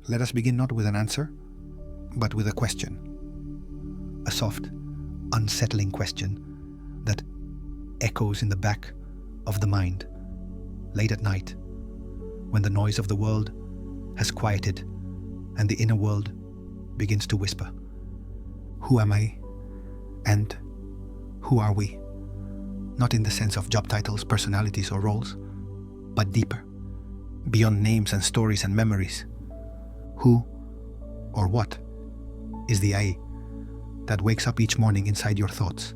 Let us begin not with an answer, but with a question. A soft, unsettling question that echoes in the back of the mind late at night when the noise of the world has quieted and the inner world begins to whisper. Who am I? And who are we? Not in the sense of job titles, personalities, or roles, but deeper, beyond names and stories and memories. Who or what is the I that wakes up each morning inside your thoughts?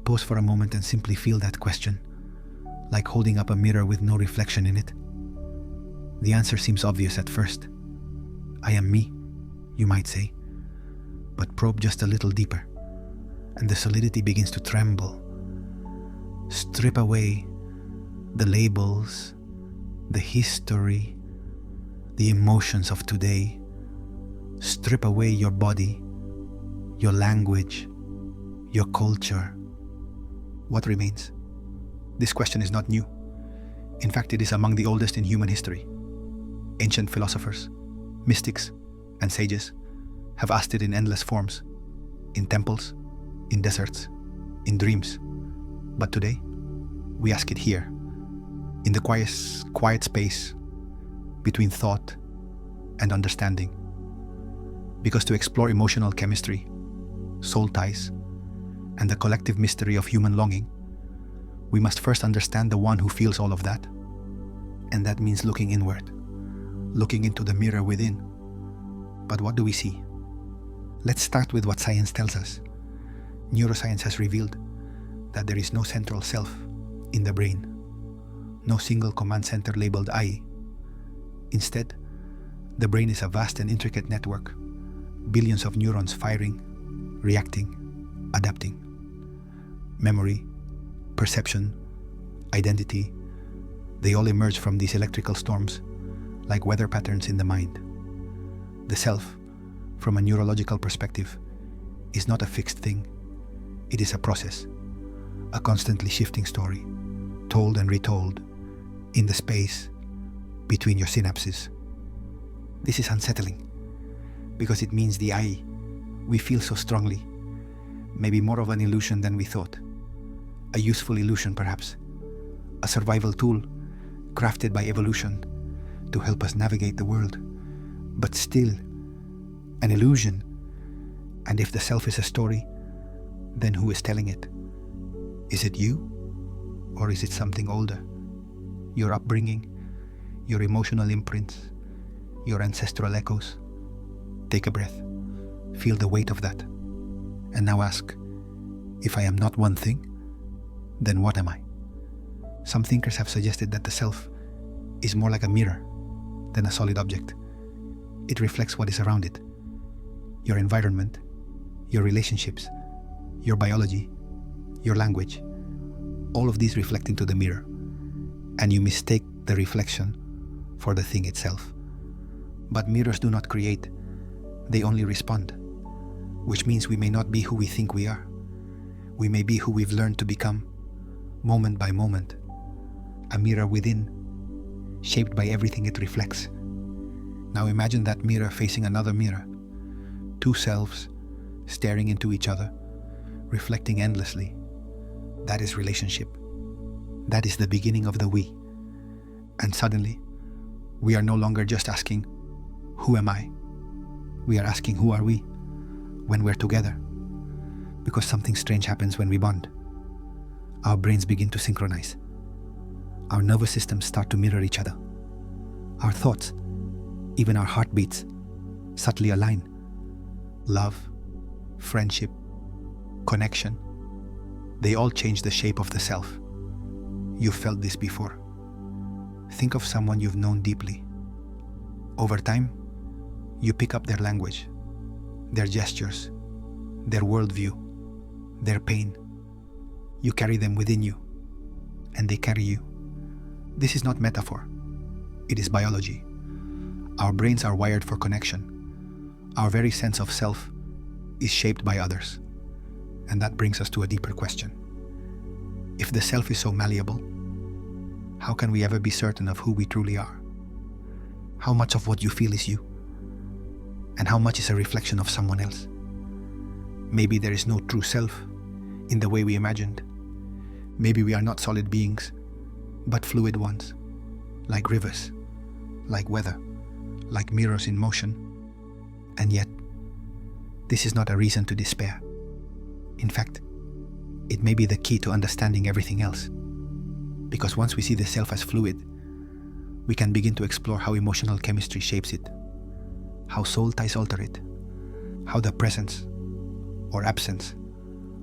Pause for a moment and simply feel that question, like holding up a mirror with no reflection in it. The answer seems obvious at first. I am me, you might say. But probe just a little deeper, and the solidity begins to tremble. Strip away the labels, the history, the emotions of today. Strip away your body, your language, your culture. What remains? This question is not new. In fact, it is among the oldest in human history. Ancient philosophers, mystics, and sages have asked it in endless forms, in temples, in deserts, in dreams. But today, we ask it here, in the quiet space between thought and understanding. Because to explore emotional chemistry, soul ties, and the collective mystery of human longing, we must first understand the one who feels all of that. And that means looking inward, looking into the mirror within. But what do we see? Let's start with what science tells us. Neuroscience has revealed that there is no central self in the brain, no single command center labeled I. Instead, the brain is a vast and intricate network, billions of neurons firing, reacting, adapting. Memory, perception, identity, they all emerge from these electrical storms like weather patterns in the mind. The self, from a neurological perspective, is not a fixed thing. It is a process, a constantly shifting story, told and retold in the space between your synapses. This is unsettling because it means the I we feel so strongly may be more of an illusion than we thought. A useful illusion, perhaps, a survival tool crafted by evolution to help us navigate the world, but still an illusion. And if the self is a story, then who is telling it? Is it you, or is it something older? Your upbringing, your emotional imprints, your ancestral echoes? Take a breath, feel the weight of that, and now ask, if I am not one thing, then what am I? Some thinkers have suggested that the self is more like a mirror than a solid object. It reflects what is around it, your environment, your relationships, your biology, your language. All of these reflect into the mirror, and you mistake the reflection for the thing itself. But mirrors do not create, they only respond, which means we may not be who we think we are. We may be who we've learned to become, moment by moment. A mirror within, shaped by everything it reflects. Now imagine that mirror facing another mirror. Two selves staring into each other, reflecting endlessly. That is relationship. That is the beginning of the we. And suddenly, we are no longer just asking, who am I? We are asking, who are we when we're together? Because something strange happens when we bond. Our brains begin to synchronize. Our nervous systems start to mirror each other. Our thoughts, even our heartbeats, subtly align. Love, friendship, connection, they all change the shape of the self. You've felt this before. Think of someone you've known deeply. Over time, you pick up their language, their gestures, their worldview, their pain. You carry them within you, and they carry you. This is not metaphor. It is biology. Our brains are wired for connection. Our very sense of self is shaped by others. And that brings us to a deeper question. If the self is so malleable, how can we ever be certain of who we truly are? How much of what you feel is you? And how much is a reflection of someone else? Maybe there is no true self in the way we imagined. Maybe we are not solid beings, but fluid ones, like rivers, like weather, like mirrors in motion. And yet, this is not a reason to despair. In fact, it may be the key to understanding everything else. Because once we see the self as fluid, we can begin to explore how emotional chemistry shapes it, how soul ties alter it, how the presence or absence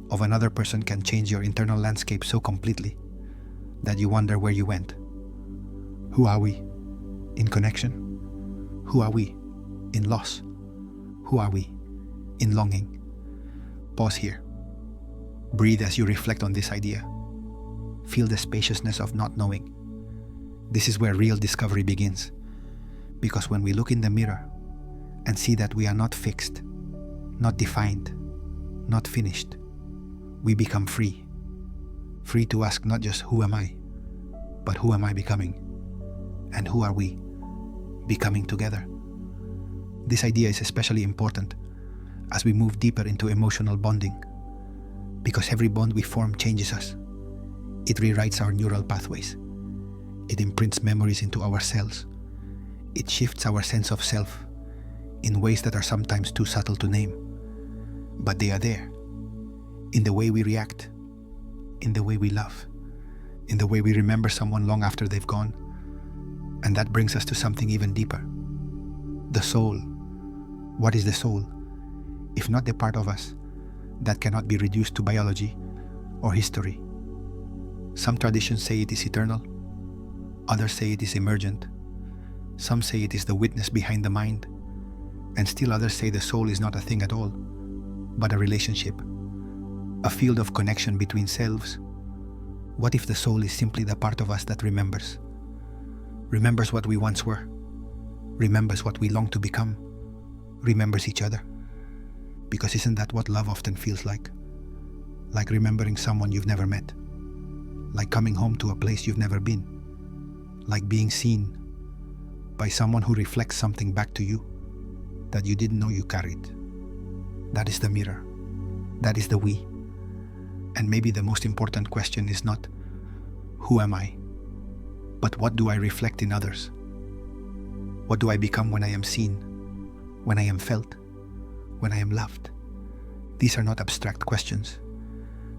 of another person can change your internal landscape so completely that you wonder where you went. Who are we in connection? Who are we in loss? Who are we in longing? Pause here. Breathe as you reflect on this idea. Feel the spaciousness of not knowing. This is where real discovery begins. Because when we look in the mirror and see that we are not fixed, not defined, not finished, we become free. Free to ask not just who am I, but who am I becoming? And who are we becoming together? This idea is especially important as we move deeper into emotional bonding, because every bond we form changes us. It rewrites our neural pathways. It imprints memories into our cells. It shifts our sense of self in ways that are sometimes too subtle to name. But they are there, in the way we react, in the way we love, in the way we remember someone long after they've gone. And that brings us to something even deeper. The soul. What is the soul, if not the part of us that cannot be reduced to biology or history? Some traditions say it is eternal. Others say it is emergent. Some say it is the witness behind the mind. And still others say the soul is not a thing at all, but a relationship, a field of connection between selves. What if the soul is simply the part of us that remembers? Remembers what we once were, remembers what we long to become, remembers each other. Because isn't that what love often feels like? Like remembering someone you've never met, like coming home to a place you've never been, like being seen by someone who reflects something back to you that you didn't know you carried. That is the mirror. That is the we. And maybe the most important question is not, who am I? But what do I reflect in others? What do I become when I am seen, when I am felt, when I am loved? These are not abstract questions.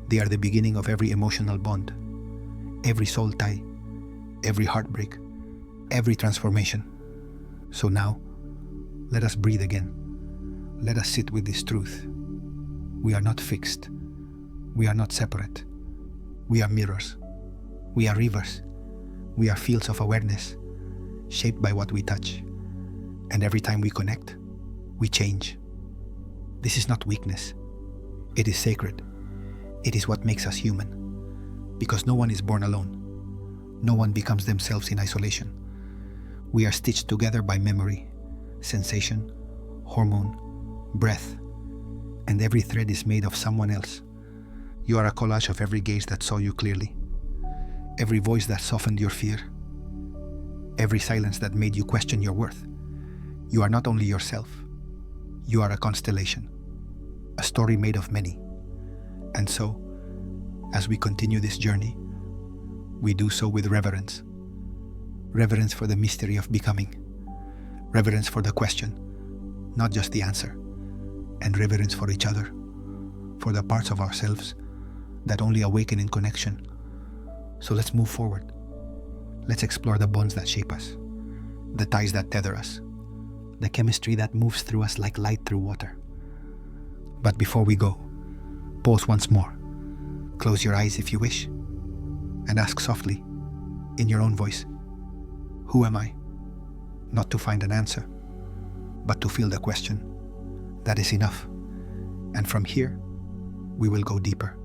They are the beginning of every emotional bond, every soul tie, every heartbreak, every transformation. So now, let us breathe again. Let us sit with this truth. We are not fixed. We are not separate. We are mirrors. We are rivers. We are fields of awareness, shaped by what we touch. And every time we connect, we change. This is not weakness. It is sacred. It is what makes us human. Because no one is born alone. No one becomes themselves in isolation. We are stitched together by memory, sensation, hormone, breath, and every thread is made of someone else. You are a collage of every gaze that saw you clearly, every voice that softened your fear, every silence that made you question your worth. You are not only yourself, you are a constellation, a story made of many. And so, as we continue this journey, we do so with reverence. Reverence for the mystery of becoming. Reverence for the question, not just the answer. And reverence for each other, for the parts of ourselves that only awaken in connection. So let's move forward. Let's explore the bonds that shape us, the ties that tether us, the chemistry that moves through us like light through water. But before we go, pause once more. Close your eyes if you wish, and ask softly, in your own voice, who am I? Not to find an answer, but to feel the question. That is enough. And from here, we will go deeper.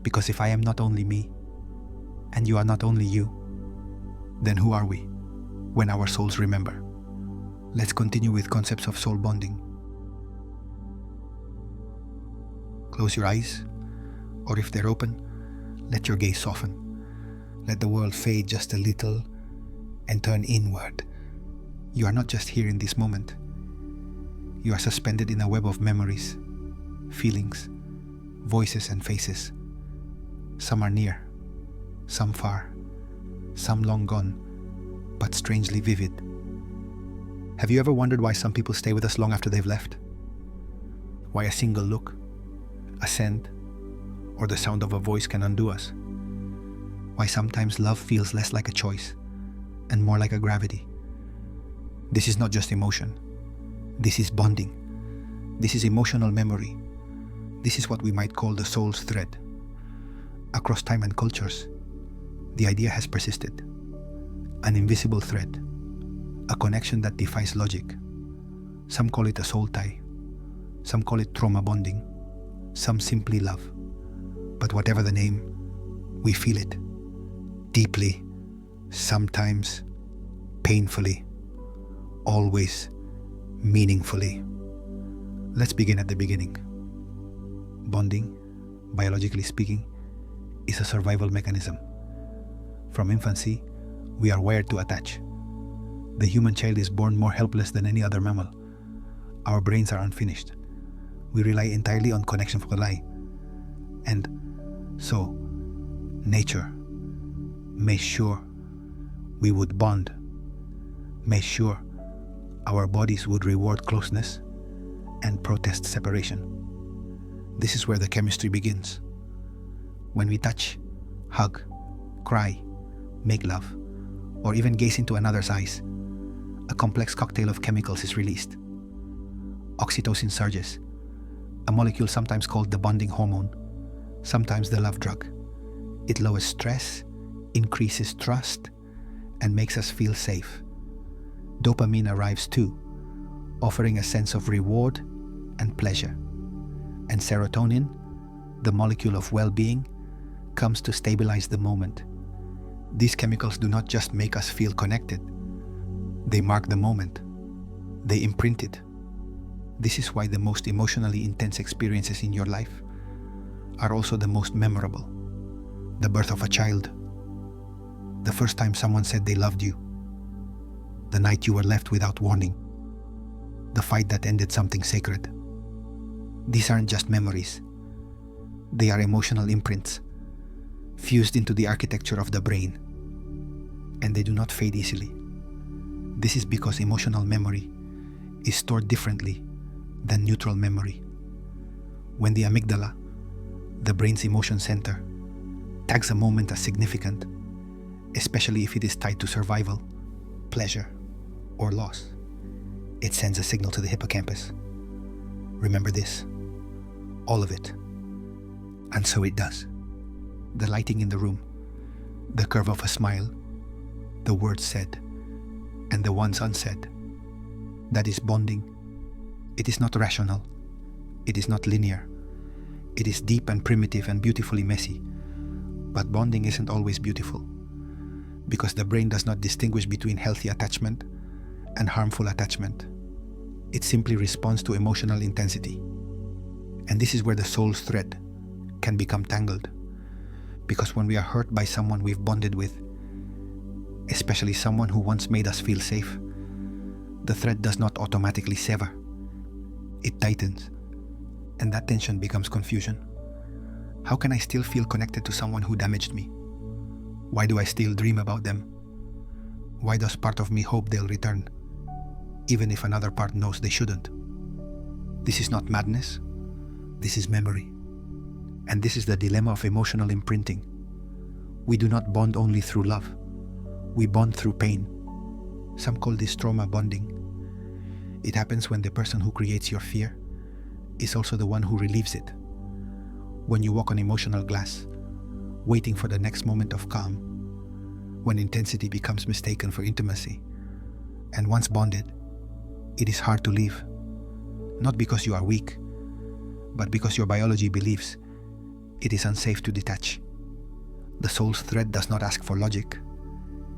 Because if I am not only me, and you are not only you, then who are we when our souls remember? Let's continue with concepts of soul bonding. Close your eyes, or if they're open, let your gaze soften. Let the world fade just a little and turn inward. You are not just here in this moment. You are suspended in a web of memories, feelings, voices and faces. Some are near, some far, some long gone, but strangely vivid. Have you ever wondered why some people stay with us long after they've left? Why a single look, a scent, or the sound of a voice can undo us? Why sometimes love feels less like a choice and more like a gravity? This is not just emotion. This is bonding. This is emotional memory. This is what we might call the soul's thread. Across time and cultures, the idea has persisted. An invisible thread, a connection that defies logic. Some call it a soul tie. Some call it trauma bonding. Some simply love. But whatever the name, we feel it. Deeply, sometimes painfully, always meaningfully. Let's begin at the beginning. Bonding, biologically speaking, is a survival mechanism. From infancy, we are wired to attach. The human child is born more helpless than any other mammal. Our brains are unfinished. We rely entirely on connection for life. And so, nature made sure we would bond, made sure our bodies would reward closeness and protest separation. This is where the chemistry begins. When we touch, hug, cry, make love, or even gaze into another's eyes, a complex cocktail of chemicals is released. Oxytocin surges, a molecule sometimes called the bonding hormone, sometimes the love drug. It lowers stress, increases trust, and makes us feel safe. Dopamine arrives too, offering a sense of reward and pleasure. And serotonin, the molecule of well-being, comes to stabilize the moment. These chemicals do not just make us feel connected. They mark the moment. They imprint it. This is why the most emotionally intense experiences in your life are also the most memorable. The birth of a child, the first time someone said they loved you, the night you were left without warning, the fight that ended something sacred. These aren't just memories. They are emotional imprints, fused into the architecture of the brain, and they do not fade easily. This is because emotional memory is stored differently than neutral memory. When the amygdala, the brain's emotion center, tags a moment as significant, especially if it is tied to survival, pleasure, or loss, it sends a signal to the hippocampus. Remember this, all of it. And so it does. The lighting in the room, the curve of a smile, the words said, and the ones unsaid. That is bonding. It is not rational. It is not linear. It is deep and primitive and beautifully messy. But bonding isn't always beautiful, because the brain does not distinguish between healthy attachment and harmful attachment. It simply responds to emotional intensity. And this is where the soul's thread can become tangled. Because when we are hurt by someone we've bonded with, especially someone who once made us feel safe, the thread does not automatically sever. It tightens, and that tension becomes confusion. How can I still feel connected to someone who damaged me? Why do I still dream about them? Why does part of me hope they'll return, even if another part knows they shouldn't? This is not madness. This is memory. And this is the dilemma of emotional imprinting. We do not bond only through love. We bond through pain. Some call this trauma bonding. It happens when the person who creates your fear is also the one who relieves it. When you walk on emotional glass, waiting for the next moment of calm, when intensity becomes mistaken for intimacy, and once bonded, it is hard to leave. Not because you are weak, but because your biology believes it is unsafe to detach. The soul's thread does not ask for logic.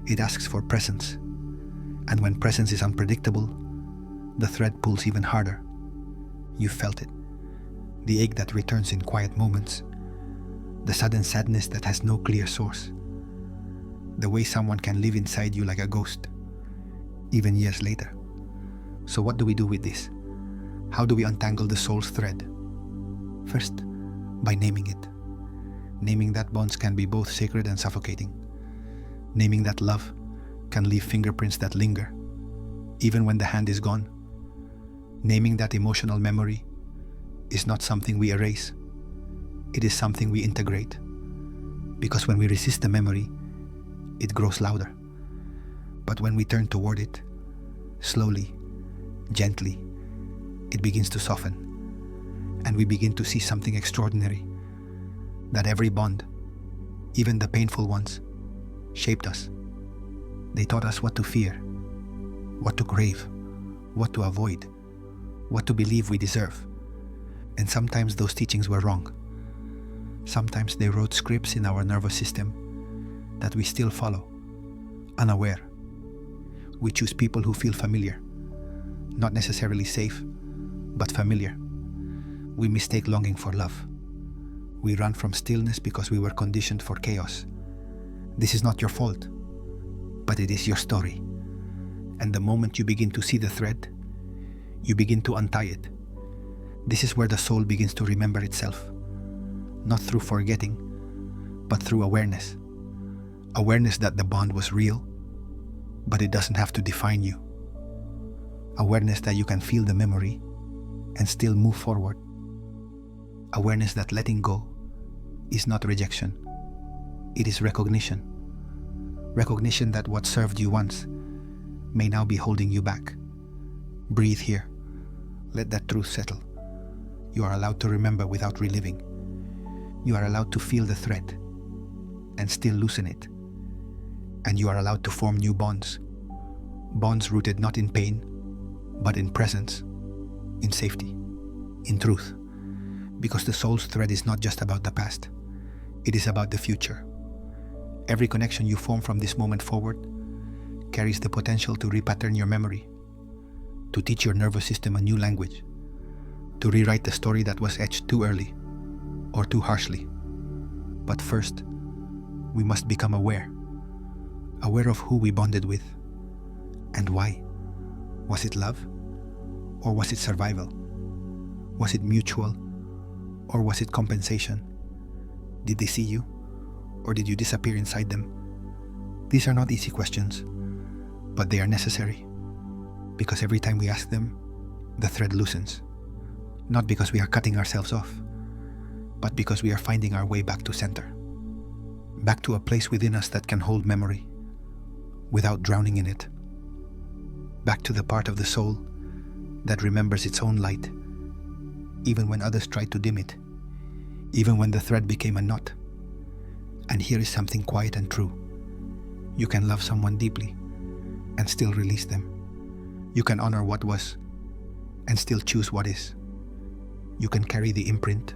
It asks for presence. And when presence is unpredictable, the thread pulls even harder. You felt it. The ache that returns in quiet moments. The sudden sadness that has no clear source. The way someone can live inside you like a ghost, even years later. So what do we do with this? How do we untangle the soul's thread? First, by naming it. Naming that bonds can be both sacred and suffocating. Naming that love can leave fingerprints that linger, even when the hand is gone. Naming that emotional memory is not something we erase. It is something we integrate. Because when we resist the memory, it grows louder. But when we turn toward it, slowly, gently, it begins to soften. And we begin to see something extraordinary. That every bond, even the painful ones, shaped us. They taught us what to fear, what to crave, what to avoid, what to believe we deserve. And sometimes those teachings were wrong. Sometimes they wrote scripts in our nervous system that we still follow, unaware. We choose people who feel familiar, not necessarily safe, but familiar. We mistake longing for love. We run from stillness because we were conditioned for chaos. This is not your fault, but it is your story. And the moment you begin to see the thread, you begin to untie it. This is where the soul begins to remember itself, not through forgetting, but through awareness. Awareness that the bond was real, but it doesn't have to define you. Awareness that you can feel the memory and still move forward. Awareness that letting go is not rejection. It is recognition. Recognition that what served you once may now be holding you back. Breathe here. Let that truth settle. You are allowed to remember without reliving. You are allowed to feel the thread and still loosen it. And you are allowed to form new bonds. Bonds rooted not in pain, but in presence, in safety, in truth. Because the soul's thread is not just about the past. It is about the future. Every connection you form from this moment forward carries the potential to repattern your memory, to teach your nervous system a new language, to rewrite the story that was etched too early or too harshly. But first, we must become aware of who we bonded with and why. Was it love or was it survival? Was it mutual or was it compensation? Did they see you or did you disappear inside them? These are not easy questions, but they are necessary, because every time we ask them, the thread loosens. Not because we are cutting ourselves off, but because we are finding our way back to center. Back to a place within us that can hold memory without drowning in it. Back to the part of the soul that remembers its own light, even when others tried to dim it, even when the thread became a knot. And here is something quiet and true. You can love someone deeply and still release them. You can honor what was and still choose what is. You can carry the imprint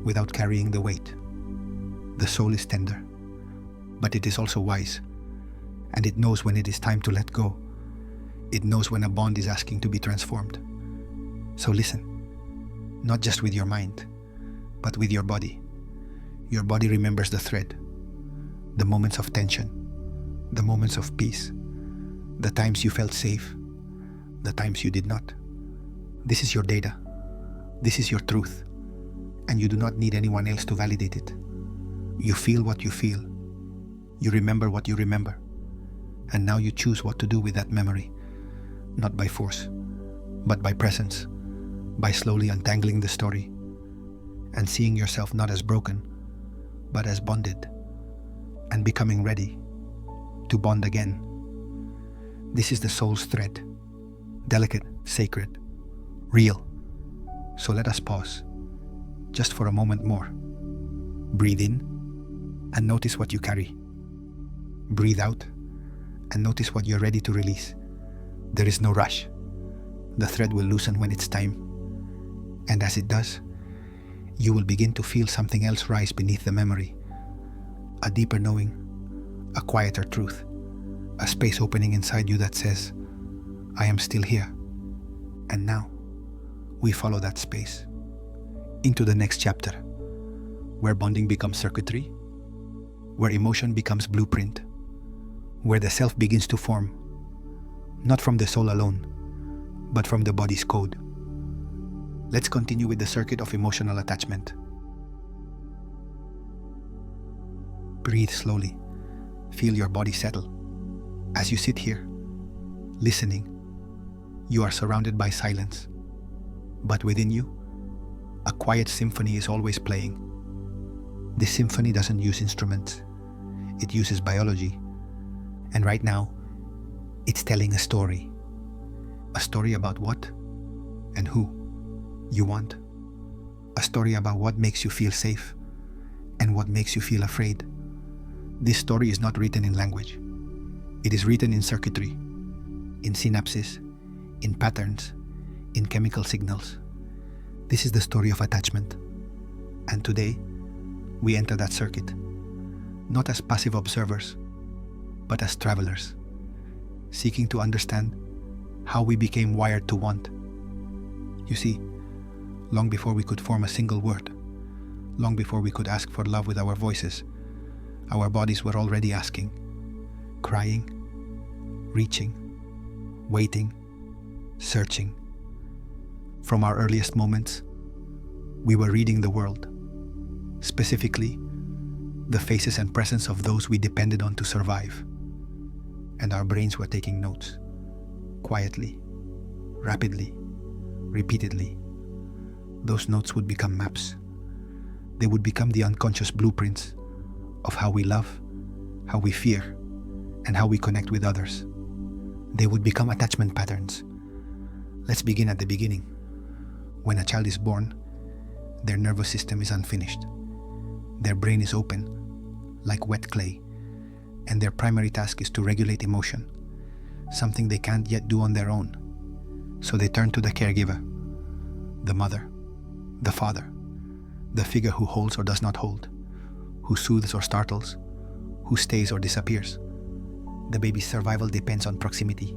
without carrying the weight. The soul is tender, but it is also wise, and it knows when it is time to let go. It knows when a bond is asking to be transformed. So listen, not just with your mind, but with your body. Your body remembers the thread, the moments of tension, the moments of peace, the times you felt safe, the times you did not. This is your data. This is your truth. And you do not need anyone else to validate it. You feel what you feel. You remember what you remember. And now you choose what to do with that memory, not by force, but by presence, by slowly untangling the story and seeing yourself not as broken, but as bonded, and becoming ready to bond again. This is the soul's thread, delicate, sacred, real. So let us pause, just for a moment more. Breathe in and notice what you carry. Breathe out and notice what you're ready to release. There is no rush. The thread will loosen when it's time. And as it does, you will begin to feel something else rise beneath the memory. A deeper knowing, a quieter truth, a space opening inside you that says, I am still here. And now, we follow that space into the next chapter, where bonding becomes circuitry, where emotion becomes blueprint, where the self begins to form, not from the soul alone, but from the body's code. Let's continue with the circuit of emotional attachment. Breathe slowly. Feel your body settle. As you sit here, listening, you are surrounded by silence. But within you, a quiet symphony is always playing. This symphony doesn't use instruments. It uses biology. And right now, it's telling a story. A story about what and who you want. A story about what makes you feel safe and what makes you feel afraid. This story is not written in language. It is written in circuitry, in synapses, in patterns, in chemical signals. This is the story of attachment. And today, we enter that circuit, not as passive observers, but as travelers, seeking to understand how we became wired to want. You see, long before we could form a single word, long before we could ask for love with our voices, our bodies were already asking, crying, reaching, waiting, searching. From our earliest moments, we were reading the world, specifically the faces and presence of those we depended on to survive. And our brains were taking notes, quietly, rapidly, repeatedly. Those notes would become maps. They would become the unconscious blueprints of how we love, how we fear, and how we connect with others. They would become attachment patterns. Let's begin at the beginning. When a child is born, their nervous system is unfinished. Their brain is open, like wet clay, and their primary task is to regulate emotion, something they can't yet do on their own. So they turn to the caregiver, the mother, the father, the figure who holds or does not hold, who soothes or startles, who stays or disappears. The baby's survival depends on proximity,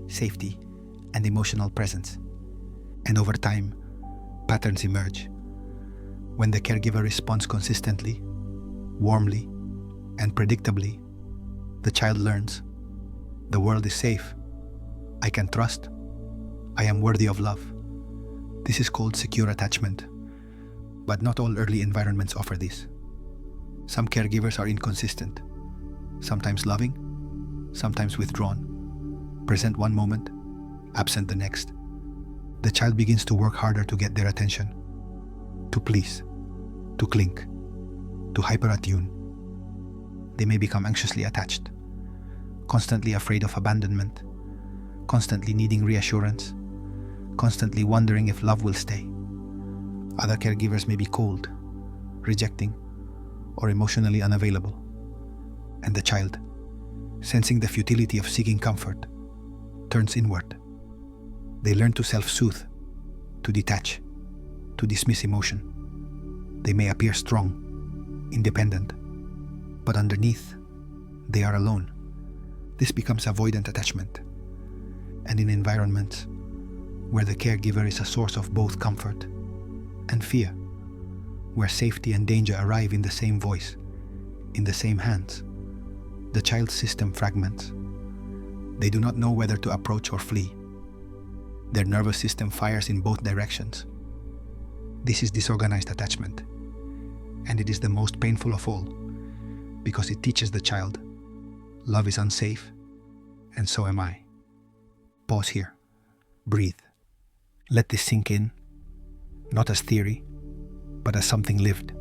safety, and emotional presence. And over time, patterns emerge. When the caregiver responds consistently, warmly, and predictably, the child learns, the world is safe, I can trust, I am worthy of love. This is called secure attachment. But not all early environments offer this. Some caregivers are inconsistent, sometimes loving, sometimes withdrawn, present one moment, absent the next. The child begins to work harder to get their attention, to please, to cling, to hyper-attune. They may become anxiously attached, constantly afraid of abandonment, constantly needing reassurance, constantly wondering if love will stay. Other caregivers may be cold, rejecting, or emotionally unavailable. And the child, sensing the futility of seeking comfort, turns inward. They learn to self-soothe, to detach, to dismiss emotion. They may appear strong, independent, but underneath, they are alone. This becomes avoidant attachment. And in environments where the caregiver is a source of both comfort and fear, where safety and danger arrive in the same voice, in the same hands, the child's system fragments. They do not know whether to approach or flee. Their nervous system fires in both directions. This is disorganized attachment, and it is the most painful of all, because it teaches the child, love is unsafe, and so am I. Pause here. Breathe. Let this sink in, not as theory, but as something lived.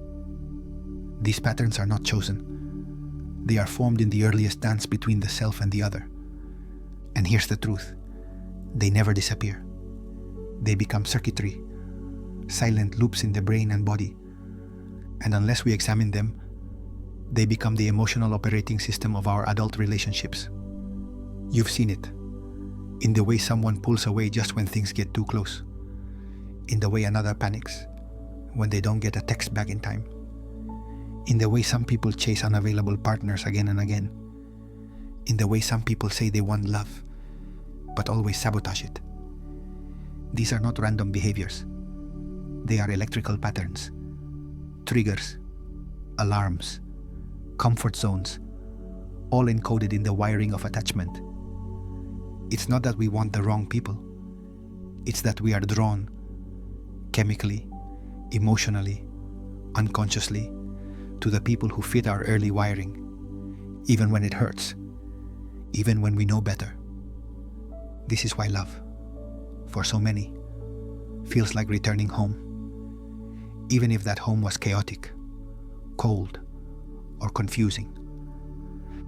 These patterns are not chosen. They are formed in the earliest dance between the self and the other. And here's the truth. They never disappear. They become circuitry, silent loops in the brain and body. And unless we examine them, they become the emotional operating system of our adult relationships. You've seen it. In the way someone pulls away just when things get too close. In the way another panics when they don't get a text back in time. In the way some people chase unavailable partners again and again. In the way some people say they want love, but always sabotage it. These are not random behaviors. They are electrical patterns, triggers, alarms, comfort zones, all encoded in the wiring of attachment. It's not that we want the wrong people. It's that we are drawn chemically, emotionally, unconsciously to the people who fit our early wiring, even when it hurts, even when we know better. This is why love, for so many, feels like returning home, even if that home was chaotic, cold, or confusing.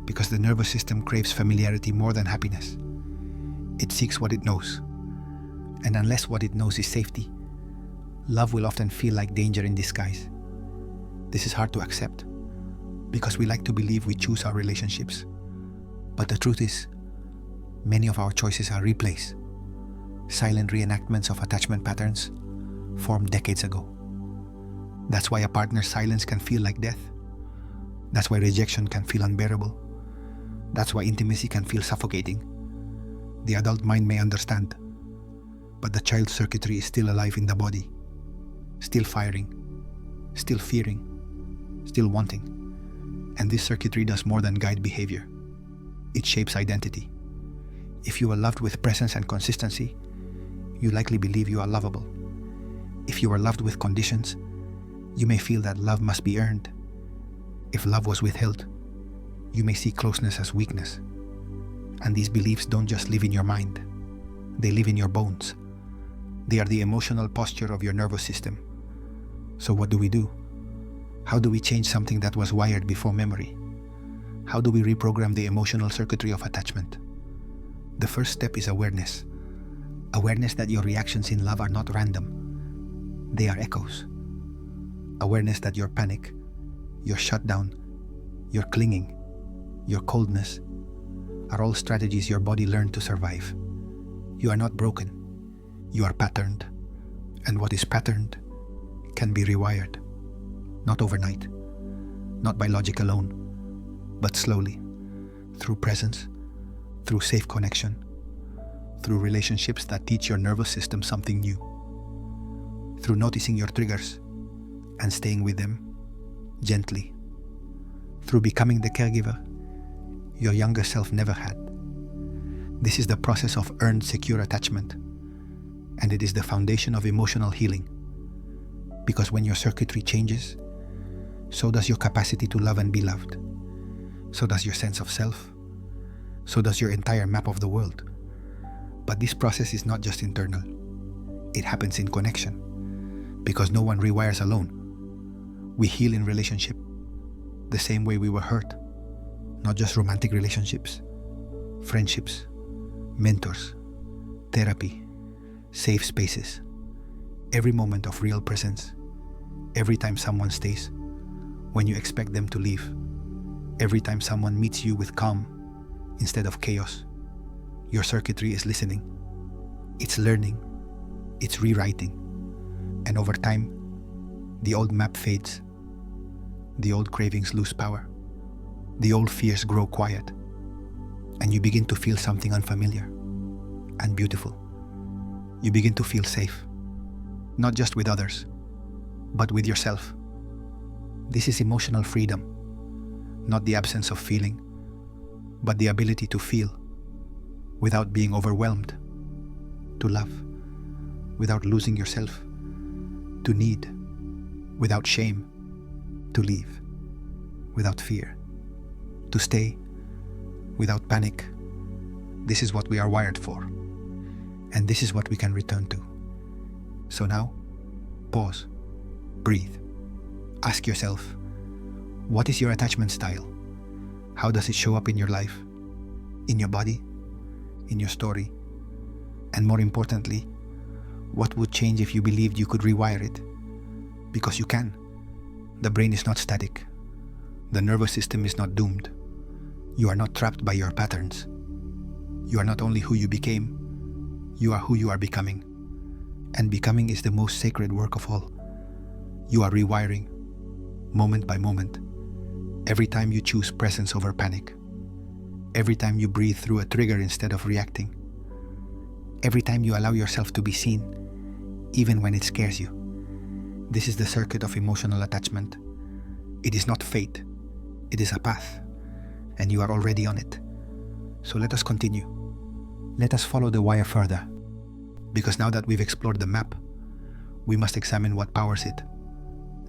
Because the nervous system craves familiarity more than happiness. It seeks what it knows. And unless what it knows is safety, love will often feel like danger in disguise. This is hard to accept, because we like to believe we choose our relationships. But the truth is, many of our choices are replays, silent reenactments of attachment patterns formed decades ago. That's why a partner's silence can feel like death. That's why rejection can feel unbearable. That's why intimacy can feel suffocating. The adult mind may understand, but the child circuitry is still alive in the body, still firing, still fearing, still wanting. And this circuitry does more than guide behavior. It shapes identity. If you are loved with presence and consistency, you likely believe you are lovable. If you are loved with conditions, you may feel that love must be earned. If love was withheld, you may see closeness as weakness. And these beliefs don't just live in your mind. They live in your bones. They are the emotional posture of your nervous system. So what do? How do we change something that was wired before memory? How do we reprogram the emotional circuitry of attachment? The first step is awareness. Awareness that your reactions in love are not random. They are echoes. Awareness that your panic, your shutdown, your clinging, your coldness are all strategies your body learned to survive. You are not broken. You are patterned. And what is patterned can be rewired. Not overnight, not by logic alone, but slowly, through presence, through safe connection, through relationships that teach your nervous system something new, through noticing your triggers and staying with them gently, through becoming the caregiver your younger self never had. This is the process of earned secure attachment, and it is the foundation of emotional healing. Because when your circuitry changes, so does your capacity to love and be loved. So does your sense of self. So does your entire map of the world. But this process is not just internal. It happens in connection, because no one rewires alone. We heal in relationship, the same way we were hurt. Not just romantic relationships, friendships, mentors, therapy, safe spaces. Every moment of real presence, every time someone stays when you expect them to leave, every time someone meets you with calm instead of chaos, your circuitry is listening, it's learning, it's rewriting. And over time, the old map fades, the old cravings lose power, the old fears grow quiet, and you begin to feel something unfamiliar and beautiful. You begin to feel safe, not just with others, but with yourself. This is emotional freedom, not the absence of feeling, but the ability to feel without being overwhelmed, to love without losing yourself, to need without shame, to leave without fear, to stay without panic. This is what we are wired for, and this is what we can return to. So now, pause, breathe. Ask yourself, what is your attachment style? How does it show up in your life, in your body, in your story? And more importantly, what would change if you believed you could rewire it? Because you can. The brain is not static. The nervous system is not doomed. You are not trapped by your patterns. You are not only who you became, you are who you are becoming. And becoming is the most sacred work of all. You are rewiring, moment by moment, every time you choose presence over panic, every time you breathe through a trigger instead of reacting, every time you allow yourself to be seen, even when it scares you. This is the circuit of emotional attachment. It is not fate, it is a path, and you are already on it. So let us continue. Let us follow the wire further, because now that we've explored the map, we must examine what powers it.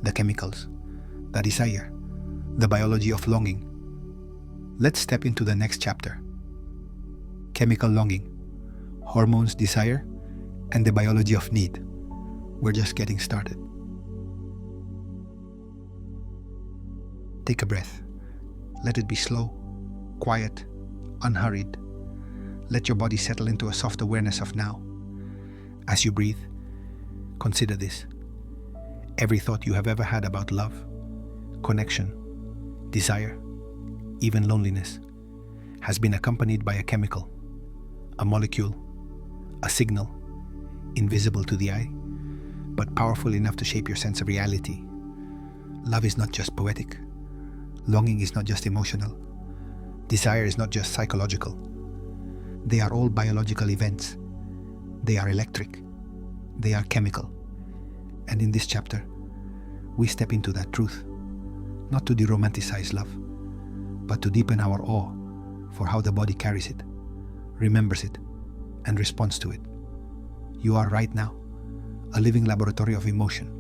The chemicals, the desire, the biology of longing. Let's step into the next chapter. Chemical longing, hormones, desire, and the biology of need. We're just getting started. Take a breath. Let it be slow, quiet, unhurried. Let your body settle into a soft awareness of now. As you breathe, consider this. Every thought you have ever had about love, connection, desire, even loneliness, has been accompanied by a chemical, a molecule, a signal, invisible to the eye, but powerful enough to shape your sense of reality. Love is not just poetic. Longing is not just emotional. Desire is not just psychological. They are all biological events. They are electric. They are chemical. And in this chapter, we step into that truth, not to de-romanticize love, but to deepen our awe for how the body carries it, remembers it, and responds to it. You are right now a living laboratory of emotion.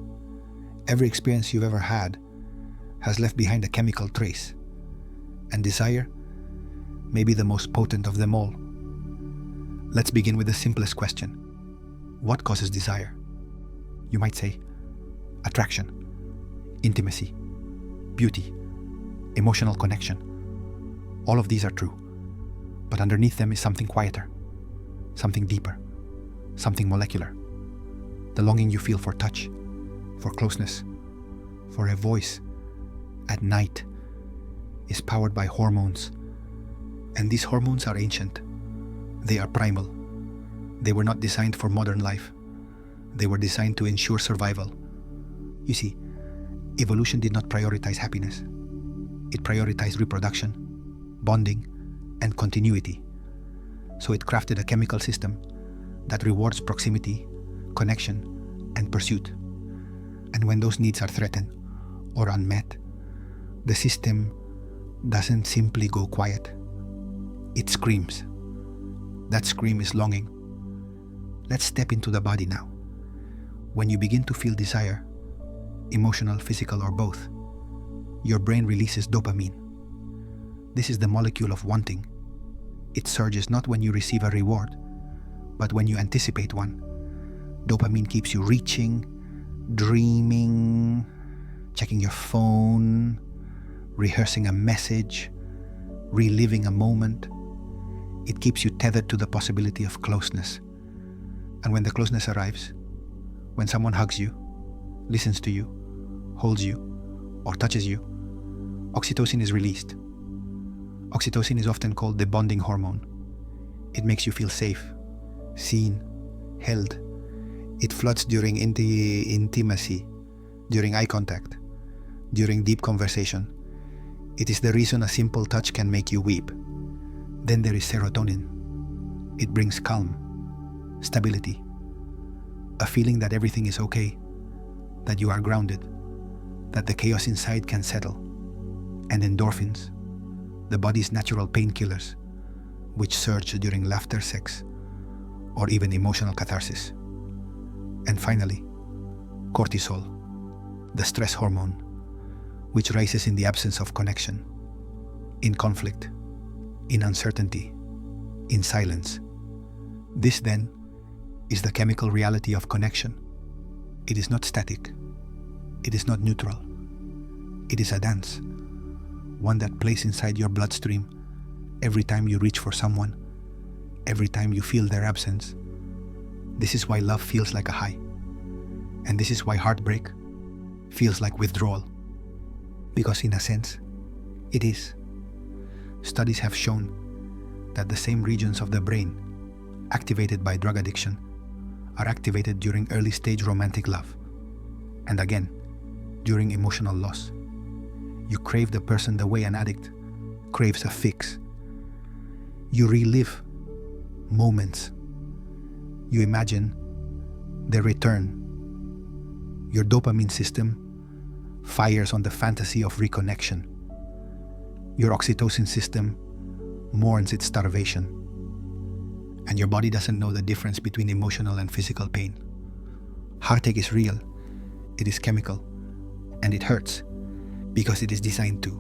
Every experience you've ever had has left behind a chemical trace, and desire may be the most potent of them all. Let's begin with the simplest question. What causes desire? You might say, attraction, intimacy, beauty, emotional connection. All of these are true, but underneath them is something quieter, something deeper, something molecular. The longing you feel for touch, for closeness, for a voice at night is powered by hormones. And these hormones are ancient. They are primal. They were not designed for modern life. They were designed to ensure survival. You see, evolution did not prioritize happiness. It prioritized reproduction, bonding, and continuity. So it crafted a chemical system that rewards proximity, connection, and pursuit. And when those needs are threatened or unmet, the system doesn't simply go quiet. It screams. That scream is longing. Let's step into the body now. When you begin to feel desire, emotional, physical, or both, your brain releases dopamine. This is the molecule of wanting. It surges not when you receive a reward, but when you anticipate one. Dopamine keeps you reaching, dreaming, checking your phone, rehearsing a message, reliving a moment. It keeps you tethered to the possibility of closeness. And when the closeness arrives, when someone hugs you, listens to you, holds you, or touches you, oxytocin is released. Oxytocin is often called the bonding hormone. It makes you feel safe, seen, held. It floods during intimacy, during eye contact, during deep conversation. It is the reason a simple touch can make you weep. Then there is serotonin. It brings calm, stability, a feeling that everything is okay, that you are grounded, that the chaos inside can settle. And endorphins, the body's natural painkillers, which surge during laughter, sex, or even emotional catharsis. And finally, cortisol, the stress hormone, which rises in the absence of connection, in conflict, in uncertainty, in silence. This then is the chemical reality of connection. It is not static. It is not neutral. It is a dance, one that plays inside your bloodstream every time you reach for someone, every time you feel their absence. This is why love feels like a high. And this is why heartbreak feels like withdrawal. Because in a sense, it is. Studies have shown that the same regions of the brain activated by drug addiction are activated during early stage romantic love. And again, during emotional loss. You crave the person the way an addict craves a fix. You relive moments. You imagine their return. Your dopamine system fires on the fantasy of reconnection. Your oxytocin system mourns its starvation. and your body doesn't know the difference between emotional and physical pain. Heartache is real, it is chemical, and it hurts because it is designed to.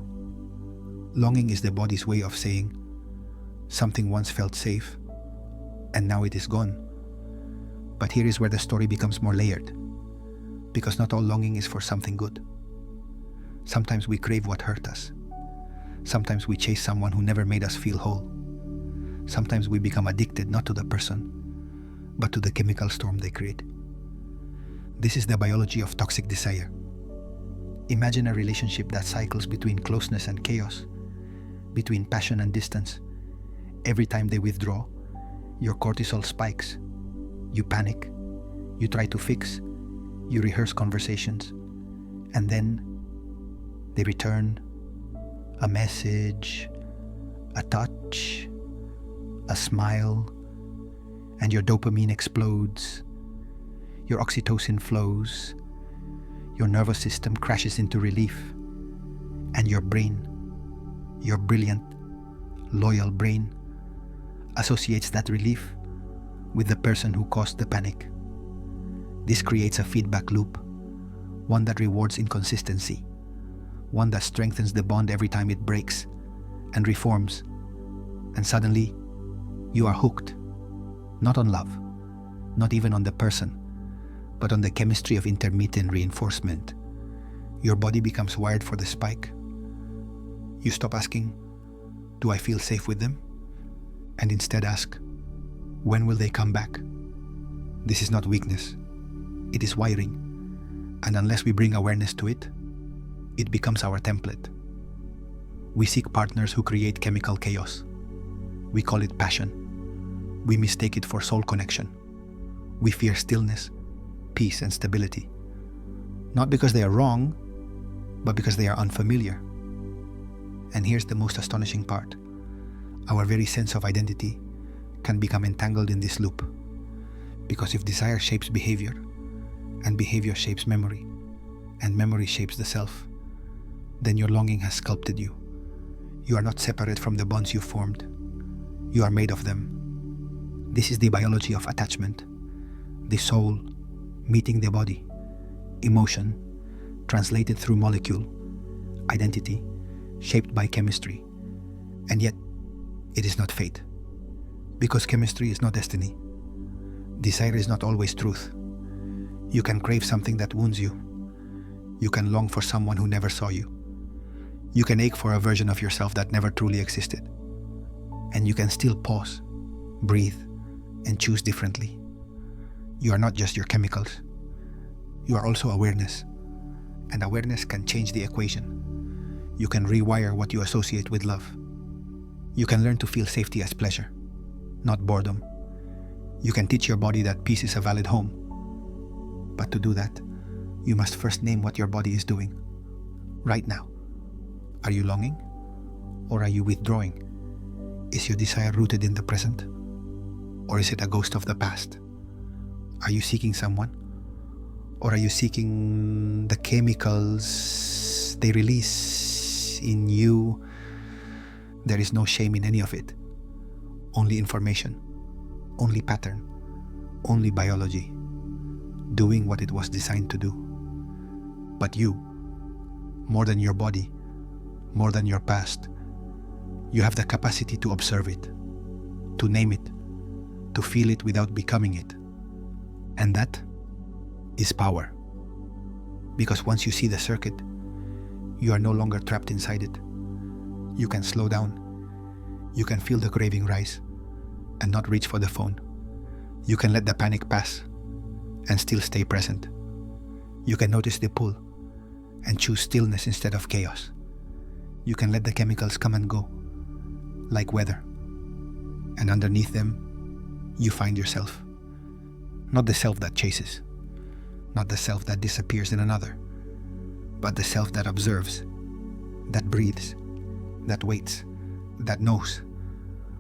Longing is the body's way of saying, something once felt safe, and now it is gone. But here is where the story becomes more layered, because not all longing is for something good. Sometimes we crave what hurt us. Sometimes we chase someone who never made us feel whole. Sometimes we become addicted not to the person, but to the chemical storm they create. This is the biology of toxic desire. Imagine a relationship that cycles between closeness and chaos, between passion and distance. Every time they withdraw, your cortisol spikes. You panic, you try to fix, you rehearse conversations, and then they return. A message, a touch, a smile, and your dopamine explodes, your oxytocin flows, your nervous system crashes into relief, and your brain, your brilliant, loyal brain, associates that relief with the person who caused the panic. This creates a feedback loop, one that rewards inconsistency, one that strengthens the bond every time it breaks and reforms, and suddenly you are hooked, not on love, not even on the person, but on the chemistry of intermittent reinforcement. Your body becomes wired for the spike. You stop asking, do I feel safe with them? And instead ask, when will they come back? This is not weakness, it is wiring, and unless we bring awareness to it, it becomes our template. We seek partners who create chemical chaos. We call it passion. We mistake it for soul connection. We fear stillness, peace, and stability. Not because they are wrong, but because they are unfamiliar. And here's the most astonishing part. Our very sense of identity can become entangled in this loop. Because if desire shapes behavior, and behavior shapes memory, and memory shapes the self, then your longing has sculpted you. You are not separate from the bonds you formed. You are made of them. This is the biology of attachment. The soul meeting the body. Emotion translated through molecule. Identity shaped by chemistry. And yet, it is not fate. Because chemistry is not destiny. Desire is not always truth. You can crave something that wounds you. You can long for someone who never saw you. You can ache for a version of yourself that never truly existed. And you can still pause, breathe, and choose differently. You are not just your chemicals. You are also awareness. And awareness can change the equation. You can rewire what you associate with love. You can learn to feel safety as pleasure, not boredom. You can teach your body that peace is a valid home. But to do that, you must first name what your body is doing. Right now. Are you longing? Or are you withdrawing? Is your desire rooted in the present? Or is it a ghost of the past? Are you seeking someone? Or are you seeking the chemicals they release in you? There is no shame in any of it. Only information. Only pattern. Only biology. Doing what it was designed to do. But you, more than your body, more than your past, you have the capacity to observe it, to name it, to feel it without becoming it. And that is power. Because once you see the circuit, you are no longer trapped inside it. You can slow down. You can feel the craving rise and not reach for the phone. You can let the panic pass and still stay present. You can notice the pull and choose stillness instead of chaos. You can let the chemicals come and go, like weather. And underneath them, you find yourself. Not the self that chases, not the self that disappears in another, but the self that observes, that breathes, that waits, that knows,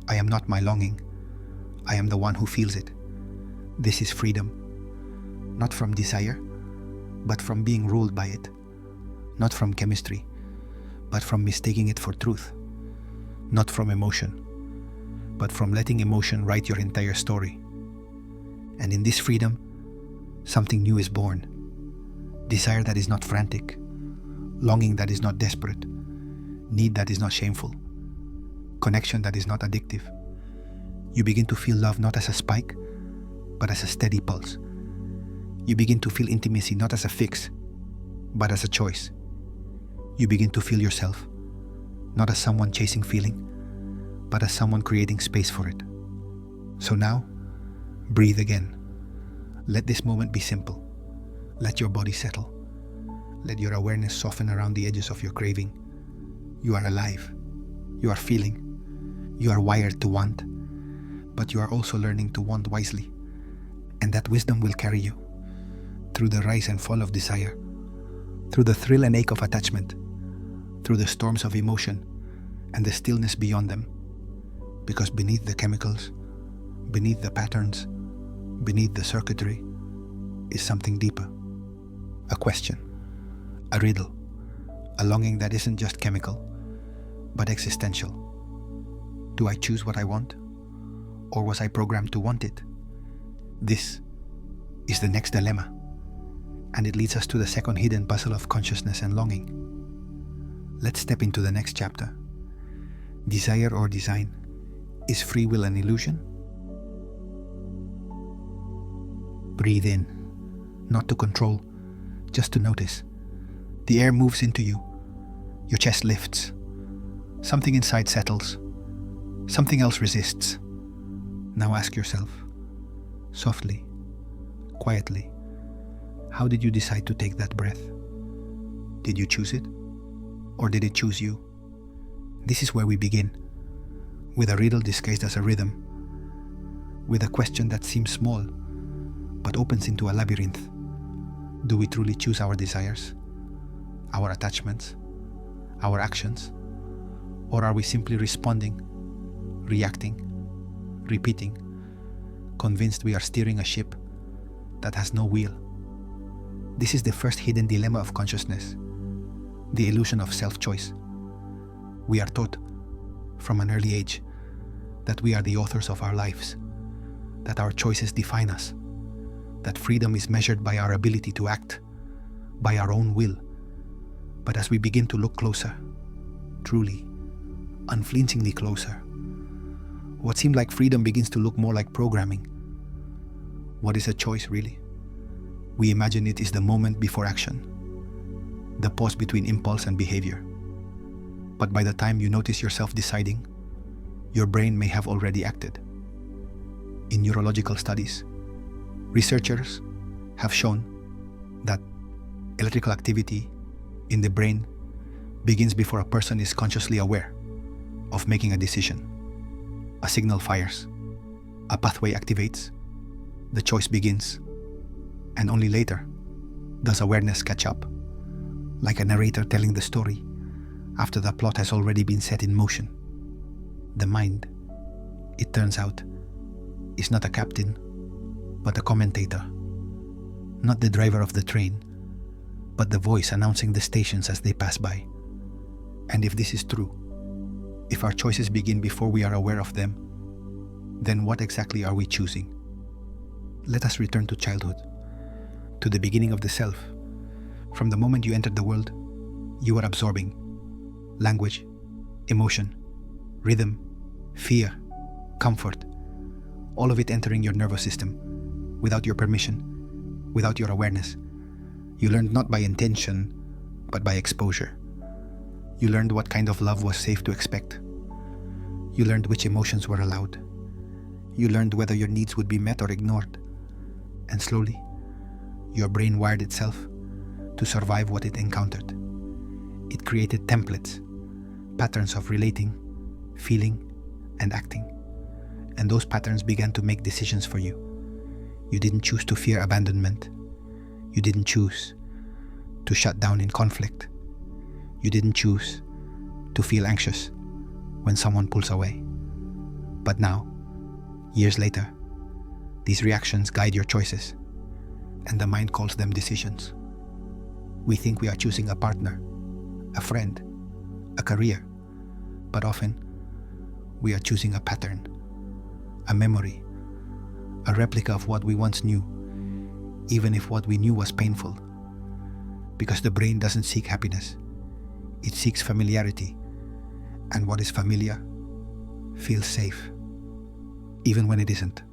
I am not my longing, I am the one who feels it. This is freedom, not from desire, but from being ruled by it, not from chemistry, but from mistaking it for truth, not from emotion, but from letting emotion write your entire story. And in this freedom, something new is born. Desire that is not frantic, longing that is not desperate, need that is not shameful, connection that is not addictive. You begin to feel love not as a spike, but as a steady pulse. You begin to feel intimacy not as a fix, but as a choice. You begin to feel yourself, not as someone chasing feeling, but as someone creating space for it. So now, breathe again. Let this moment be simple. Let your body settle. Let your awareness soften around the edges of your craving. You are alive. You are feeling. You are wired to want. But you are also learning to want wisely. And that wisdom will carry you through the rise and fall of desire, through the thrill and ache of attachment, through the storms of emotion and the stillness beyond them. Because beneath the chemicals, beneath the patterns, beneath the circuitry is something deeper. A question, a riddle, a longing that isn't just chemical, but existential. Do I choose what I want? Or was I programmed to want it? This is the next dilemma, and it leads us to the second hidden puzzle of consciousness and longing. Let's step into the next chapter. Desire or design? Is free will an illusion? Breathe in, not to control, just to notice. The air moves into you. Your chest lifts. Something inside settles. Something else resists. Now ask yourself, softly, quietly, how did you decide to take that breath? Did you choose it? Or did it choose you? This is where we begin, with a riddle disguised as a rhythm, with a question that seems small, but opens into a labyrinth. Do we truly choose our desires, our attachments, our actions? Or are we simply responding, reacting, repeating, convinced we are steering a ship that has no wheel? This is the first hidden dilemma of consciousness, the illusion of self-choice. We are taught from an early age that we are the authors of our lives, that our choices define us, that freedom is measured by our ability to act, by our own will. But as we begin to look closer, truly, unflinchingly closer, what seemed like freedom begins to look more like programming. What is a choice, really? We imagine it is the moment before action, the pause between impulse and behavior. But by the time you notice yourself deciding, your brain may have already acted. In neurological studies, researchers have shown that electrical activity in the brain begins before a person is consciously aware of making a decision. A signal fires, a pathway activates, the choice begins, and only later does awareness catch up, like a narrator telling the story after the plot has already been set in motion. The mind, it turns out, is not a captain, but a commentator, not the driver of the train, but the voice announcing the stations as they pass by. And if this is true, if our choices begin before we are aware of them, then what exactly are we choosing? Let us return to childhood, to the beginning of the self. From the moment you entered the world, you are absorbing language, emotion, rhythm, fear, comfort, all of it entering your nervous system without your permission, without your awareness. You learned not by intention, but by exposure. You learned what kind of love was safe to expect. You learned which emotions were allowed. You learned whether your needs would be met or ignored. And slowly, your brain wired itself to survive what it encountered. It created templates, patterns of relating, feeling, and acting. And those patterns began to make decisions for you. You didn't choose to fear abandonment. You didn't choose to shut down in conflict. You didn't choose to feel anxious when someone pulls away. But now, years later, these reactions guide your choices, and the mind calls them decisions. We think we are choosing a partner, a friend, a career, but often we are choosing a pattern, a memory, a replica of what we once knew, even if what we knew was painful. Because the brain doesn't seek happiness, it seeks familiarity, and what is familiar feels safe, even when it isn't.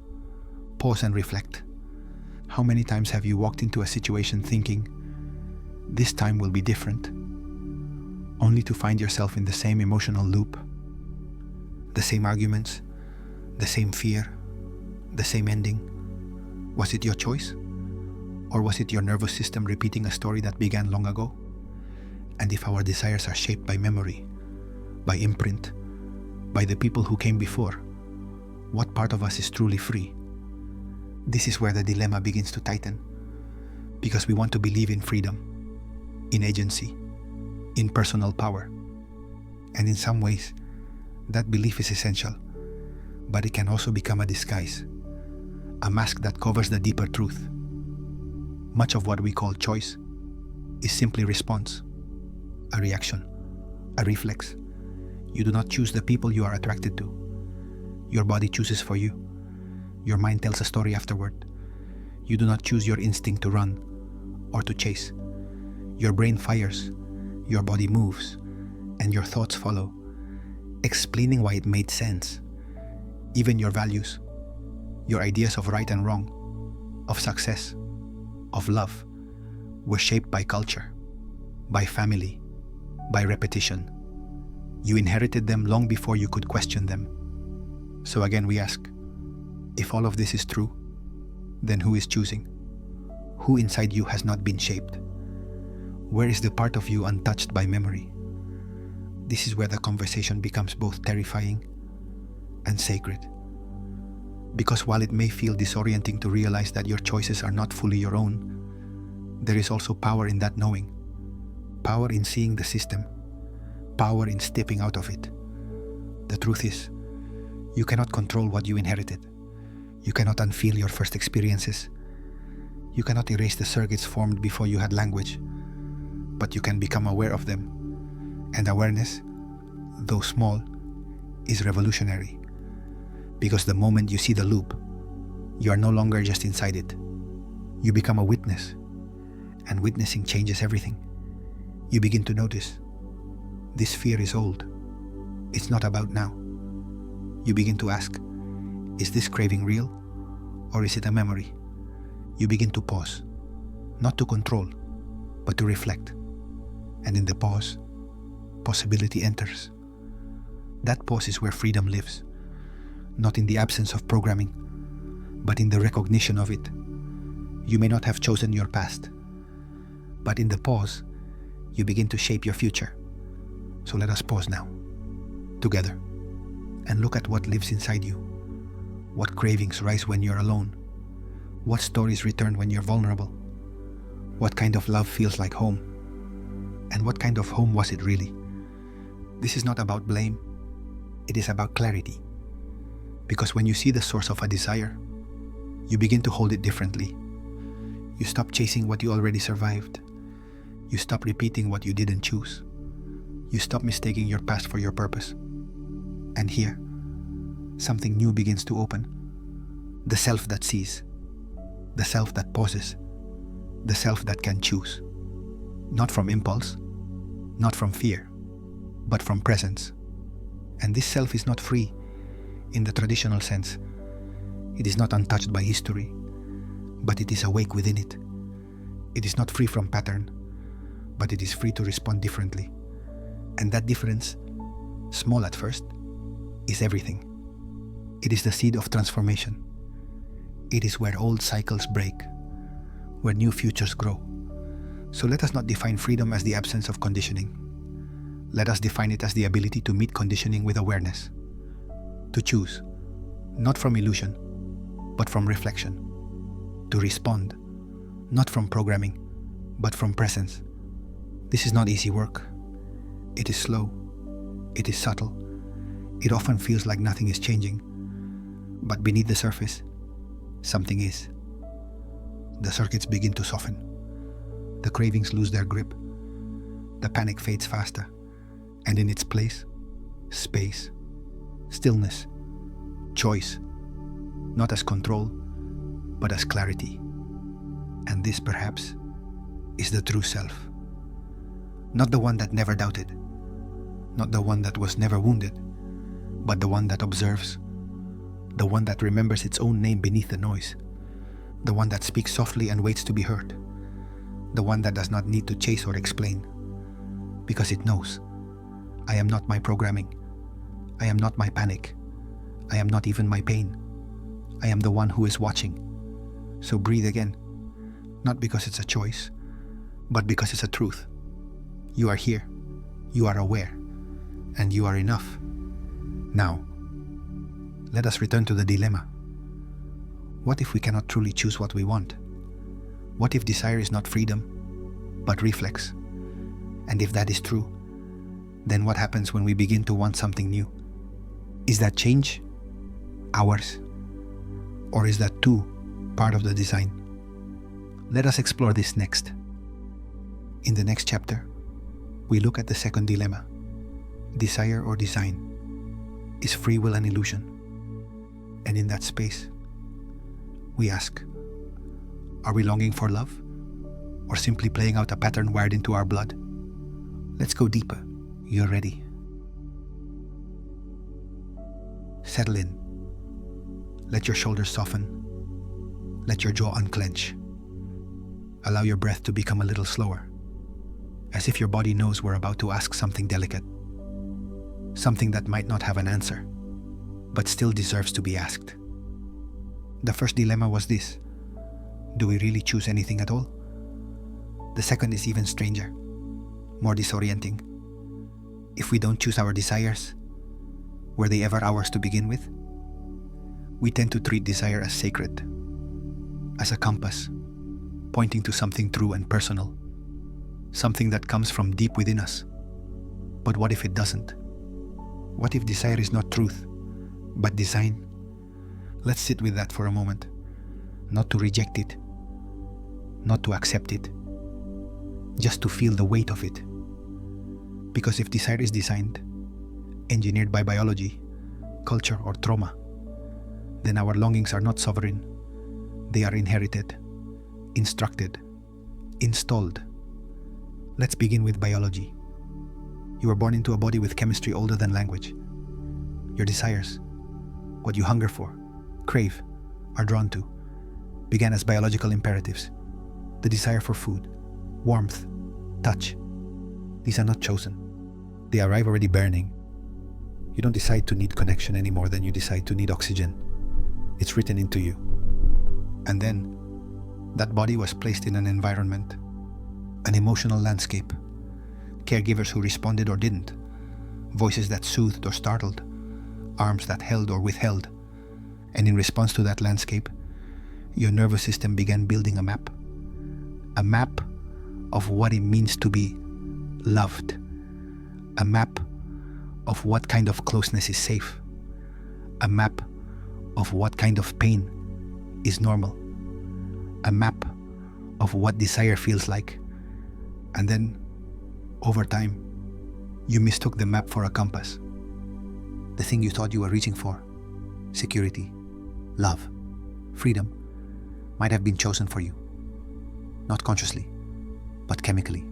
Pause and reflect. How many times have you walked into a situation thinking, this time will be different, only to find yourself in the same emotional loop, the same arguments, the same fear, the same ending? Was it your choice? Or was it your nervous system repeating a story that began long ago? And if our desires are shaped by memory, by imprint, by the people who came before, what part of us is truly free? This is where the dilemma begins to tighten, because we want to believe in freedom, in agency, in personal power. And in some ways, that belief is essential, but it can also become a disguise, a mask that covers the deeper truth. Much of what we call choice is simply response, a reaction, a reflex. You do not choose the people you are attracted to. Your body chooses for you. Your mind tells a story afterward. You do not choose your instinct to run or to chase. Your brain fires, your body moves, and your thoughts follow, explaining why it made sense. Even your values, your ideas of right and wrong, of success, of love, were shaped by culture, by family, by repetition. You inherited them long before you could question them. So again we ask, if all of this is true, then who is choosing? Who inside you has not been shaped? Where is the part of you untouched by memory? This is where the conversation becomes both terrifying and sacred. Because while it may feel disorienting to realize that your choices are not fully your own, there is also power in that knowing. Power in seeing the system. Power in stepping out of it. The truth is, you cannot control what you inherited. You cannot unfeel your first experiences. You cannot erase the circuits formed before you had language, but you can become aware of them. And awareness, though small, is revolutionary. Because the moment you see the loop, you are no longer just inside it. You become a witness, and witnessing changes everything. You begin to notice, this fear is old. It's not about now. You begin to ask, is this craving real, or is it a memory? You begin to pause, not to control, but to reflect. And in the pause, possibility enters. That pause is where freedom lives. Not in the absence of programming, but in the recognition of it. You may not have chosen your past, but in the pause, you begin to shape your future. So let us pause now, together, and look at what lives inside you. What cravings rise when you're alone? What stories return when you're vulnerable? What kind of love feels like home? And what kind of home was it really? This is not about blame, it is about clarity. Because when you see the source of a desire, you begin to hold it differently. You stop chasing what you already survived. You stop repeating what you didn't choose. You stop mistaking your past for your purpose. And here, something new begins to open. The self that sees. The self that pauses. The self that can choose. Not from impulse, not from fear, but from presence. And this self is not free in the traditional sense. It is not untouched by history, but it is awake within it. It is not free from pattern, but it is free to respond differently. And that difference, small at first, is everything. It is the seed of transformation. It is where old cycles break, where new futures grow. So let us not define freedom as the absence of conditioning. Let us define it as the ability to meet conditioning with awareness. To choose, not from illusion, but from reflection. To respond, not from programming, but from presence. This is not easy work. It is slow. It is subtle. It often feels like nothing is changing. But beneath the surface, something is. The circuits begin to soften. The cravings lose their grip. The panic fades faster. And in its place, space, stillness, choice, not as control, but as clarity. And this, perhaps, is the true self. Not the one that never doubted, not the one that was never wounded, but the one that observes, the one that remembers its own name beneath the noise, the one that speaks softly and waits to be heard, the one that does not need to chase or explain, because it knows, I am not my programming, I am not my panic, I am not even my pain, I am the one who is watching. So breathe again, not because it's a choice, but because it's a truth. You are here, you are aware, and you are enough. Now, let us return to the dilemma. What if we cannot truly choose what we want? What if desire is not freedom, but reflex? And if that is true, then what happens when we begin to want something new? Is that change ours? Or is that too part of the design? Let us explore this next. In the next chapter, we look at the second dilemma, desire or design. Is free will an illusion? And in that space, we ask, are we longing for love? Or simply playing out a pattern wired into our blood? Let's go deeper. You're ready. Settle in. Let your shoulders soften. Let your jaw unclench. Allow your breath to become a little slower, as if your body knows we're about to ask something delicate. Something that might not have an answer, but still deserves to be asked. The first dilemma was this: do we really choose anything at all? The second is even stranger, more disorienting. If we don't choose our desires, were they ever ours to begin with? We tend to treat desire as sacred, as a compass, pointing to something true and personal, something that comes from deep within us. But what if it doesn't? What if desire is not truth, but design? Let's sit with that for a moment. Not to reject it, not to accept it, just to feel the weight of it. Because if desire is designed, engineered by biology, culture, or trauma, then our longings are not sovereign. They are inherited, instructed, installed. Let's begin with biology. You were born into a body with chemistry older than language. Your desires, what you hunger for, crave, are drawn to, began as biological imperatives. The desire for food, warmth, touch. These are not chosen. They arrive already burning. You don't decide to need connection any more than you decide to need oxygen. It's written into you. And then, that body was placed in an environment, an emotional landscape, caregivers who responded or didn't, voices that soothed or startled, arms that held or withheld. And in response to that landscape, your nervous system began building a map of what it means to be loved, a map of what kind of closeness is safe, a map of what kind of pain is normal, a map of what desire feels like. And then, over time, you mistook the map for a compass. The thing you thought you were reaching for, security, love, freedom, might have been chosen for you. Not consciously, but chemically,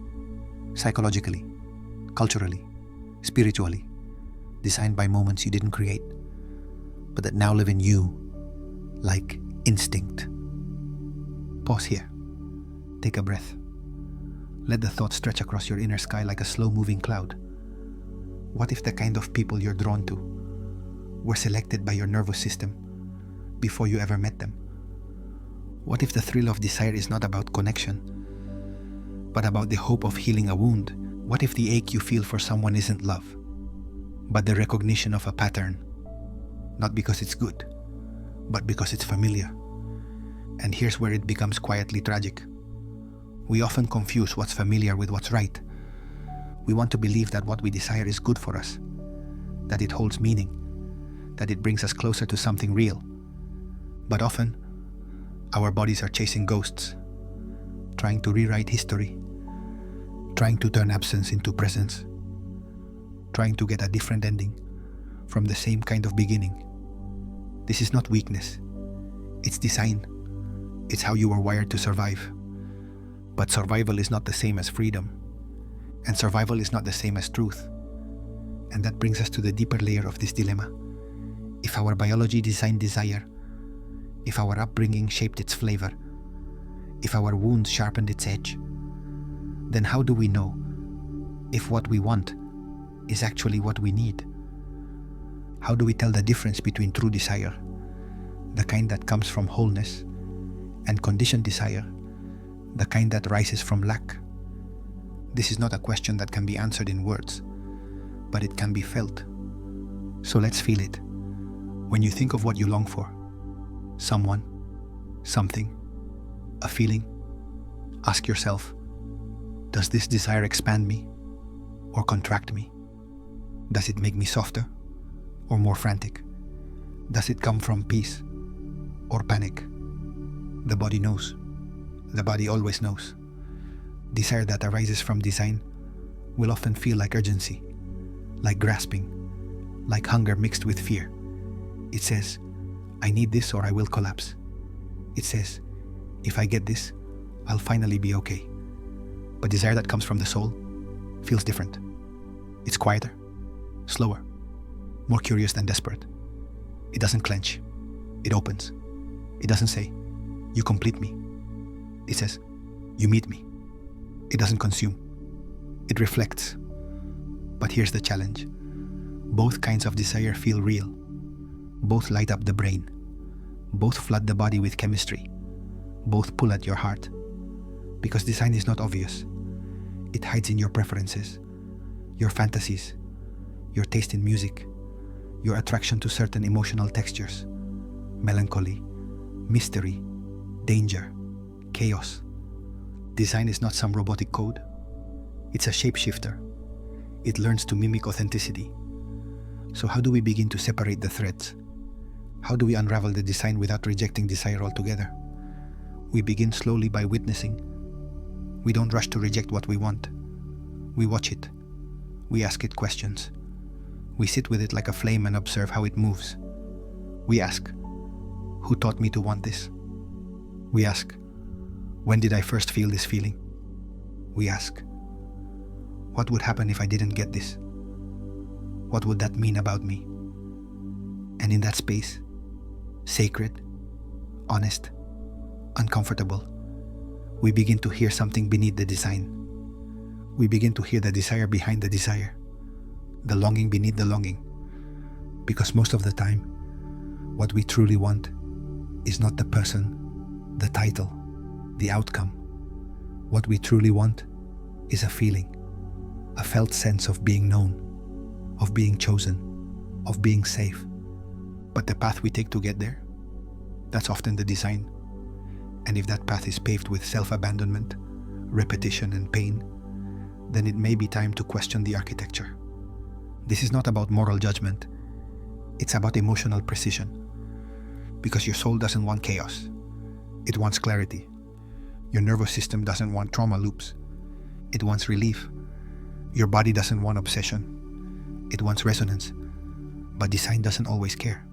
psychologically, culturally, spiritually, designed by moments you didn't create, but that now live in you like instinct. Pause here. Take a breath. Let the thought stretch across your inner sky like a slow-moving cloud. What if the kind of people you're drawn to were selected by your nervous system before you ever met them? What if the thrill of desire is not about connection, but about the hope of healing a wound? What if the ache you feel for someone isn't love, but the recognition of a pattern? Not because it's good, but because it's familiar. And here's where it becomes quietly tragic. We often confuse what's familiar with what's right. We want to believe that what we desire is good for us, that it holds meaning, that it brings us closer to something real. But often, our bodies are chasing ghosts, trying to rewrite history, trying to turn absence into presence, trying to get a different ending from the same kind of beginning. This is not weakness, It's design. It's how you were wired to survive. But survival is not the same as freedom. And survival is not the same as truth. And that brings us to the deeper layer of this dilemma. If our biology designed desire, if our upbringing shaped its flavor, if our wounds sharpened its edge, then how do we know if what we want is actually what we need? How do we tell the difference between true desire, the kind that comes from wholeness, and conditioned desire, the kind that rises from lack? This is not a question that can be answered in words, but it can be felt. So let's feel it. When you think of what you long for, someone, something, a feeling, ask yourself, does this desire expand me or contract me? Does it make me softer or more frantic? Does it come from peace or panic? The body knows. The body always knows. Desire that arises from design will often feel like urgency, like grasping, like hunger mixed with fear. It says, I need this or I will collapse. It says, if I get this, I'll finally be okay. But desire that comes from the soul feels different. It's quieter, slower, more curious than desperate. It doesn't clench. It opens. It doesn't say, you complete me. It says, you meet me. It doesn't consume. It reflects. But here's the challenge. Both kinds of desire feel real. Both light up the brain. Both flood the body with chemistry. Both pull at your heart. Because design is not obvious. It hides in your preferences, your fantasies, your taste in music, your attraction to certain emotional textures, melancholy, mystery, danger, chaos. Design is not some robotic code. It's a shapeshifter. It learns to mimic authenticity. So how do we begin to separate the threads? How do we unravel the design without rejecting desire altogether? We begin slowly by witnessing. We don't rush to reject what we want. We watch it. We ask it questions. We sit with it like a flame and observe how it moves. We ask, who taught me to want this? We ask, when did I first feel this feeling? We ask, what would happen if I didn't get this? What would that mean about me? And in that space, sacred, honest, uncomfortable, we begin to hear something beneath the design. We begin to hear the desire behind the desire, the longing beneath the longing. Because most of the time, what we truly want is not the person, the title, the outcome. What we truly want is a feeling, a felt sense of being known, of being chosen, of being safe. But the path we take to get there, that's often the design. And if that path is paved with self-abandonment, repetition and pain, then it may be time to question the architecture. This is not about moral judgment. It's about emotional precision. Because your soul doesn't want chaos. It wants clarity. Your nervous system doesn't want trauma loops. It wants relief. Your body doesn't want obsession. It wants resonance. But design doesn't always care.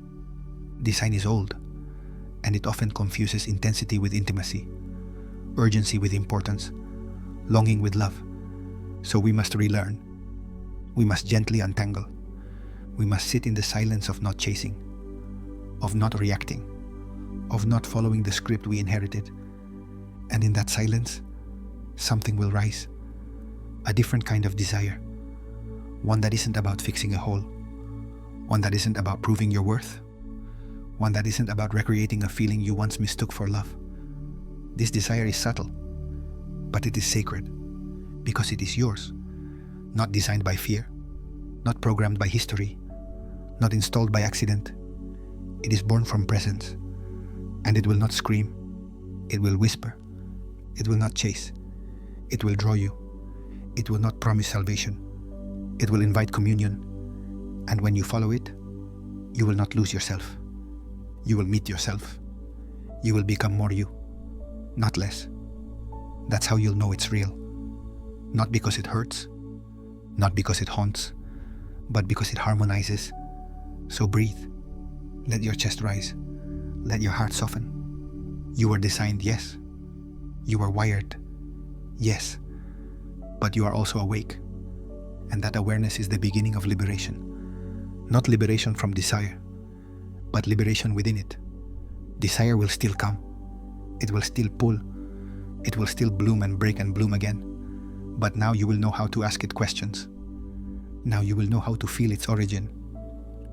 Design is old, and it often confuses intensity with intimacy, urgency with importance, longing with love. So we must relearn. We must gently untangle. We must sit in the silence of not chasing, of not reacting, of not following the script we inherited. And in that silence, something will rise. A different kind of desire. One that isn't about fixing a hole. One that isn't about proving your worth. One that isn't about recreating a feeling you once mistook for love. This desire is subtle, but it is sacred, because it is yours, not designed by fear, not programmed by history, not installed by accident. It is born from presence, and it will not scream. It will whisper. It will not chase. It will draw you. It will not promise salvation. It will invite communion, and when you follow it, you will not lose yourself. You will meet yourself. You will become more you, not less. That's how you'll know it's real. Not because it hurts, not because it haunts, but because it harmonizes. So breathe. Let your chest rise. Let your heart soften. You were designed, yes. You were wired, yes. But you are also awake. And that awareness is the beginning of liberation. Not liberation from desire, but liberation within it. Desire will still come. It will still pull. It will still bloom and break and bloom again. But now you will know how to ask it questions. Now you will know how to feel its origin.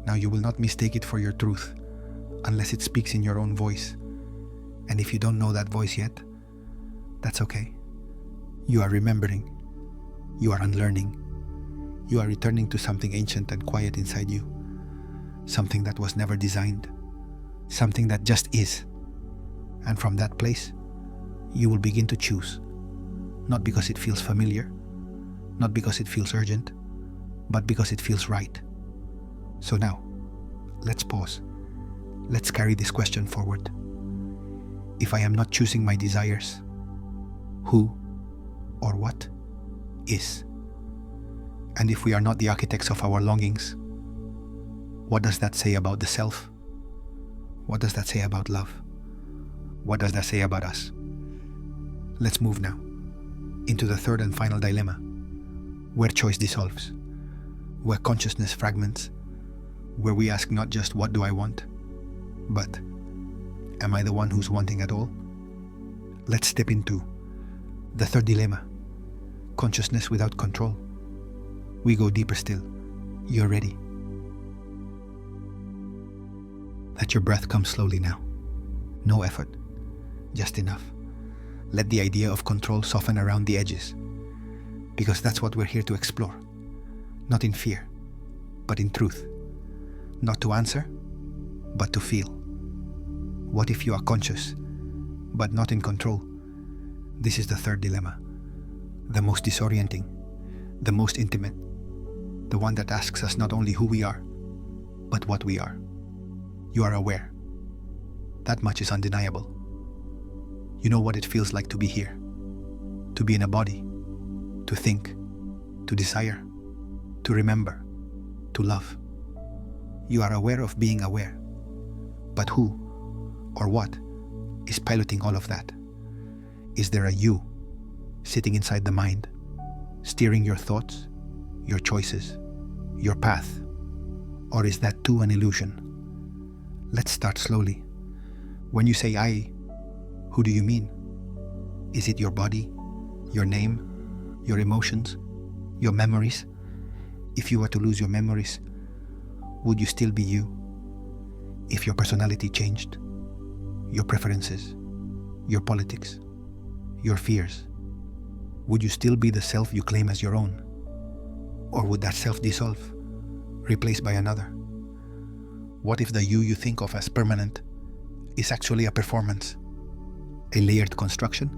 Now you will not mistake it for your truth unless it speaks in your own voice. And if you don't know that voice yet, that's okay. You are remembering. You are unlearning. You are returning to something ancient and quiet inside you. Something that was never designed. Something that just is. And from that place, you will begin to choose. Not because it feels familiar, not because it feels urgent, but because it feels right. So now, let's pause. Let's carry this question forward. If I am not choosing my desires, who or what is? And if we are not the architects of our longings, what does that say about the self? What does that say about love? What does that say about us? Let's move now into the third and final dilemma, where choice dissolves, where consciousness fragments, where we ask not just what do I want, but am I the one who's wanting at all? Let's step into the third dilemma, consciousness without control. We go deeper still. You're ready. Let your breath come slowly now. No effort, just enough. Let the idea of control soften around the edges, because that's what we're here to explore. Not in fear, but in truth. Not to answer, but to feel. What if you are conscious, but not in control? This is the third dilemma, the most disorienting, the most intimate, the one that asks us not only who we are, but what we are. You are aware. That much is undeniable. You know what it feels like to be here, to be in a body, to think, to desire, to remember, to love. You are aware of being aware. But who or what is piloting all of that? Is there a you sitting inside the mind, steering your thoughts, your choices, your path? Or is that too an illusion? Let's start slowly. When you say I, who do you mean? Is it your body, your name, your emotions, your memories? If you were to lose your memories, would you still be you? If your personality changed, your preferences, your politics, your fears, would you still be the self you claim as your own? Or would that self dissolve, replaced by another? What if the you think of as permanent is actually a performance, a layered construction,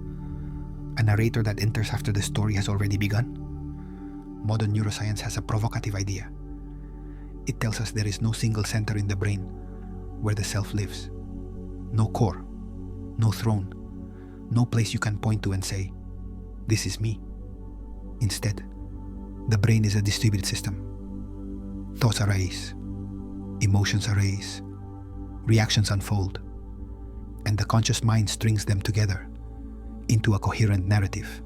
a narrator that enters after the story has already begun? Modern neuroscience has a provocative idea. It tells us there is no single center in the brain where the self lives. No core, no throne, no place you can point to and say, this is me. Instead, the brain is a distributed system. Thoughts arise, emotions arise, reactions unfold, and the conscious mind strings them together into a coherent narrative.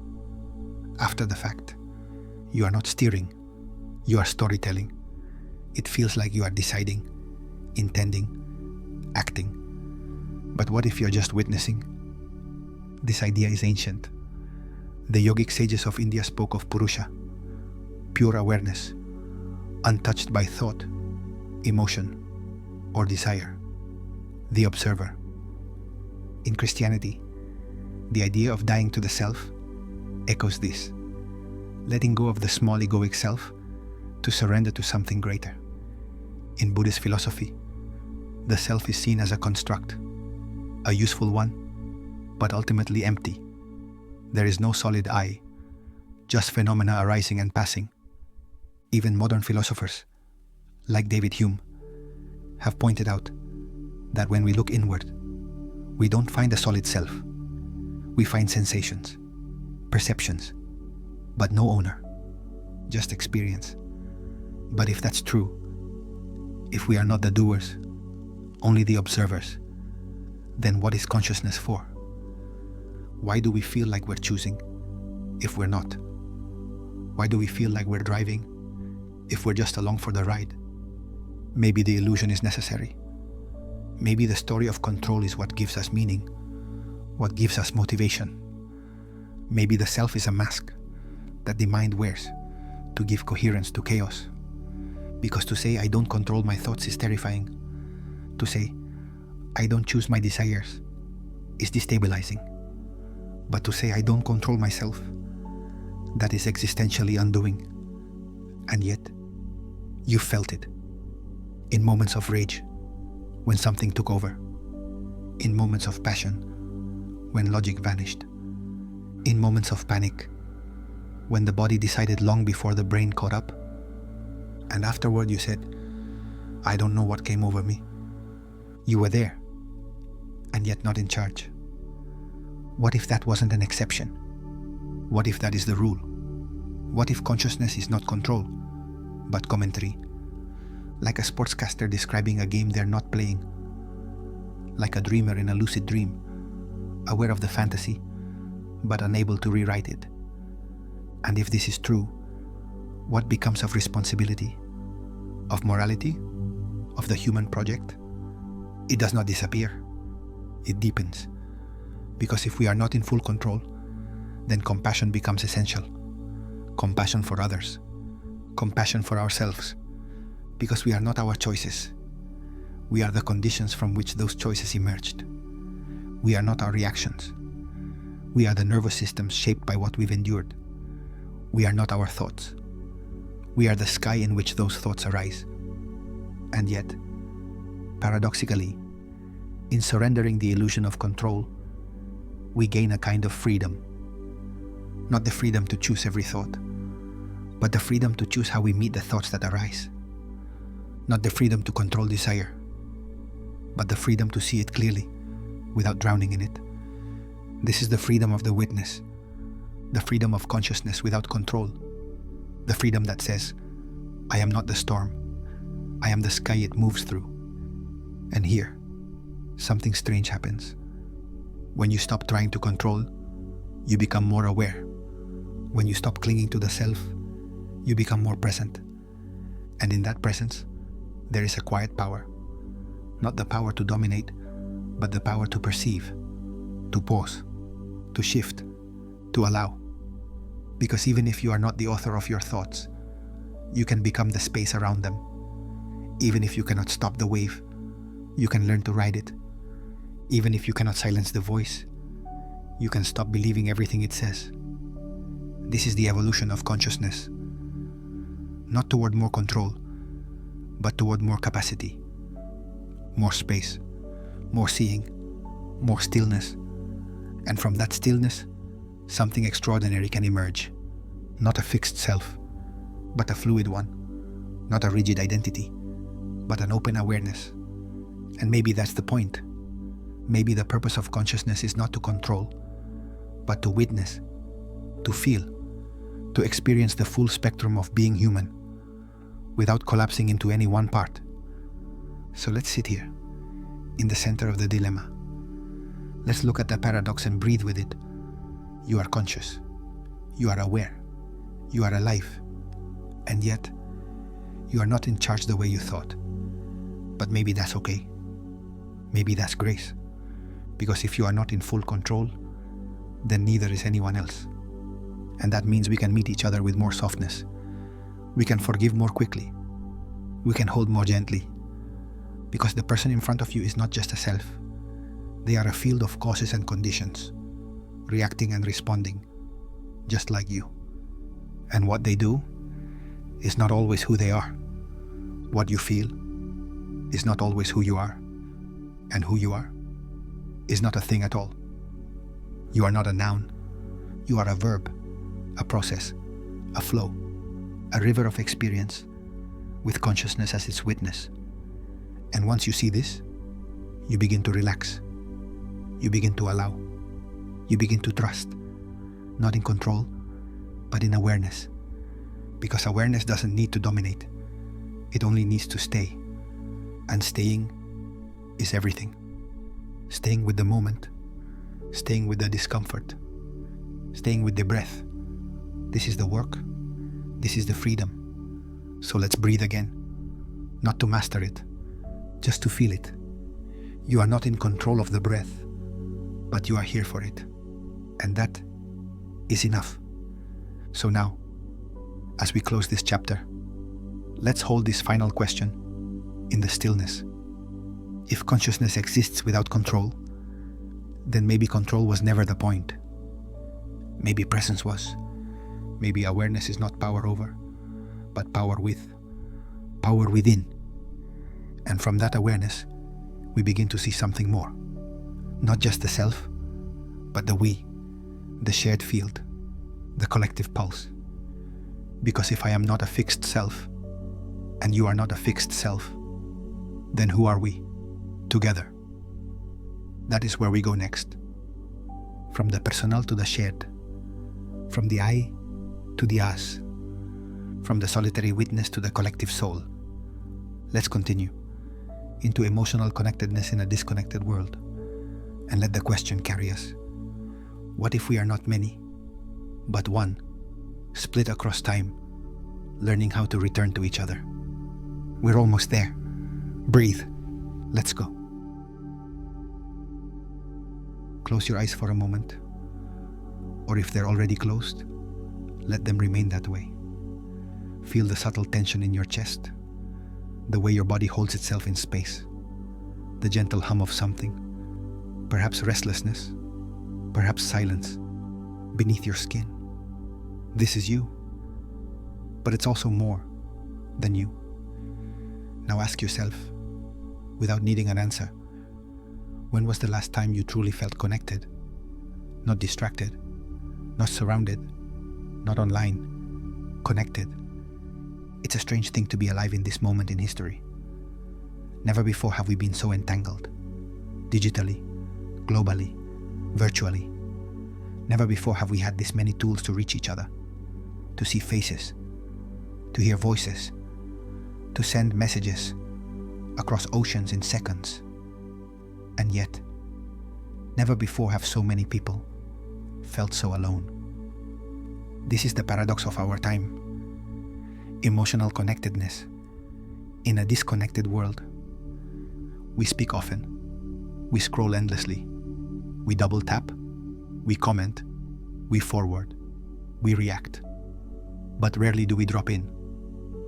After the fact, you are not steering, you are storytelling. It feels like you are deciding, intending, acting. But what if you're just witnessing? This idea is ancient. The yogic sages of India spoke of Purusha, pure awareness, untouched by thought, emotion, or desire, the observer. In Christianity, the idea of dying to the self echoes this, letting go of the small egoic self to surrender to something greater. In Buddhist philosophy, the self is seen as a construct, a useful one, but ultimately empty. There is no solid I, just phenomena arising and passing. Even modern philosophers, like David Hume, have pointed out that when we look inward, we don't find a solid self. We find sensations, perceptions, but no owner, just experience. But if that's true, if we are not the doers, only the observers, then what is consciousness for? Why do we feel like we're choosing if we're not? Why do we feel like we're driving if we're just along for the ride? Maybe the illusion is necessary. Maybe the story of control is what gives us meaning, what gives us motivation. Maybe the self is a mask that the mind wears to give coherence to chaos. Because to say I don't control my thoughts is terrifying. To say I don't choose my desires is destabilizing. But to say I don't control myself, that is existentially undoing. And yet, you felt it. In moments of rage, when something took over. In moments of passion, when logic vanished. In moments of panic, when the body decided long before the brain caught up. And afterward you said, I don't know what came over me. You were there, and yet not in charge. What if that wasn't an exception? What if that is the rule? What if consciousness is not control, but commentary? Like a sportscaster describing a game they're not playing. Like a dreamer in a lucid dream, aware of the fantasy, but unable to rewrite it. And if this is true, what becomes of responsibility? Of morality? Of the human project? It does not disappear. It deepens. Because if we are not in full control, then compassion becomes essential. Compassion for others. Compassion for ourselves. Because we are not our choices. We are the conditions from which those choices emerged. We are not our reactions. We are the nervous systems shaped by what we've endured. We are not our thoughts. We are the sky in which those thoughts arise. And yet, paradoxically, in surrendering the illusion of control, we gain a kind of freedom. Not the freedom to choose every thought, but the freedom to choose how we meet the thoughts that arise. Not the freedom to control desire, but the freedom to see it clearly without drowning in it. This is the freedom of the witness, the freedom of consciousness without control, the freedom that says, I am not the storm, I am the sky it moves through. And here, something strange happens. When you stop trying to control, you become more aware. When you stop clinging to the self, you become more present. And in that presence, there is a quiet power. Not the power to dominate, but the power to perceive, to pause, to shift, to allow. Because even if you are not the author of your thoughts, you can become the space around them. Even if you cannot stop the wave, you can learn to ride it. Even if you cannot silence the voice, you can stop believing everything it says. This is the evolution of consciousness. Not toward more control, but toward more capacity, more space, more seeing, more stillness. And from that stillness, something extraordinary can emerge. Not a fixed self, but a fluid one. Not a rigid identity, but an open awareness. And maybe that's the point. Maybe the purpose of consciousness is not to control, but to witness, to feel, to experience the full spectrum of being human, without collapsing into any one part. So let's sit here, in the center of the dilemma. Let's look at the paradox and breathe with it. You are conscious, you are aware, you are alive, and yet, you are not in charge the way you thought. But maybe that's okay. Maybe that's grace. Because if you are not in full control, then neither is anyone else. And that means we can meet each other with more softness. We can forgive more quickly. We can hold more gently. Because the person in front of you is not just a self. They are a field of causes and conditions, reacting and responding, just like you. And what they do is not always who they are. What you feel is not always who you are. And who you are is not a thing at all. You are not a noun. You are a verb, a process, a flow, a river of experience with consciousness as its witness. And once you see this, you begin to relax. You begin to allow. You begin to trust, not in control, but in awareness. Because awareness doesn't need to dominate. It only needs to stay. And staying is everything. staying with the moment, staying with the discomfort, staying with the breath. This is the work. This is the freedom. So let's breathe again. Not to master it, just to feel it. You are not in control of the breath, but you are here for it. And that is enough. So now, as we close this chapter, let's hold this final question in the stillness. If consciousness exists without control, then maybe control was never the point. Maybe presence was. Maybe awareness is not power over, but power with, power within. And from that awareness, we begin to see something more. Not just the self, but the we, the shared field, the collective pulse. Because if I am not a fixed self, and you are not a fixed self, then who are we? Together. That is where we go next. From the personal to the shared. From the I to the us. From the solitary witness to the collective soul. Let's continue into emotional connectedness in a disconnected world, and let the question carry us. What if we are not many, but one, split across time, learning how to return to each other? We're almost there. Breathe. Let's go. Close your eyes for a moment, or if they're already closed, let them remain that way. Feel the subtle tension in your chest, the way your body holds itself in space, the gentle hum of something, perhaps restlessness, perhaps silence, beneath your skin. This is you, but it's also more than you. Now ask yourself, without needing an answer, when was the last time you truly felt connected? Not distracted, not surrounded, not online, connected. It's a strange thing to be alive in this moment in history. Never before have we been so entangled, digitally, globally, virtually. Never before have we had this many tools to reach each other, to see faces, to hear voices, to send messages across oceans in seconds. And yet, never before have so many people felt so alone. This is the paradox of our time. Emotional connectedness in a disconnected world. We speak often, we scroll endlessly, we double tap, we comment, we forward, we react. But rarely do we drop in,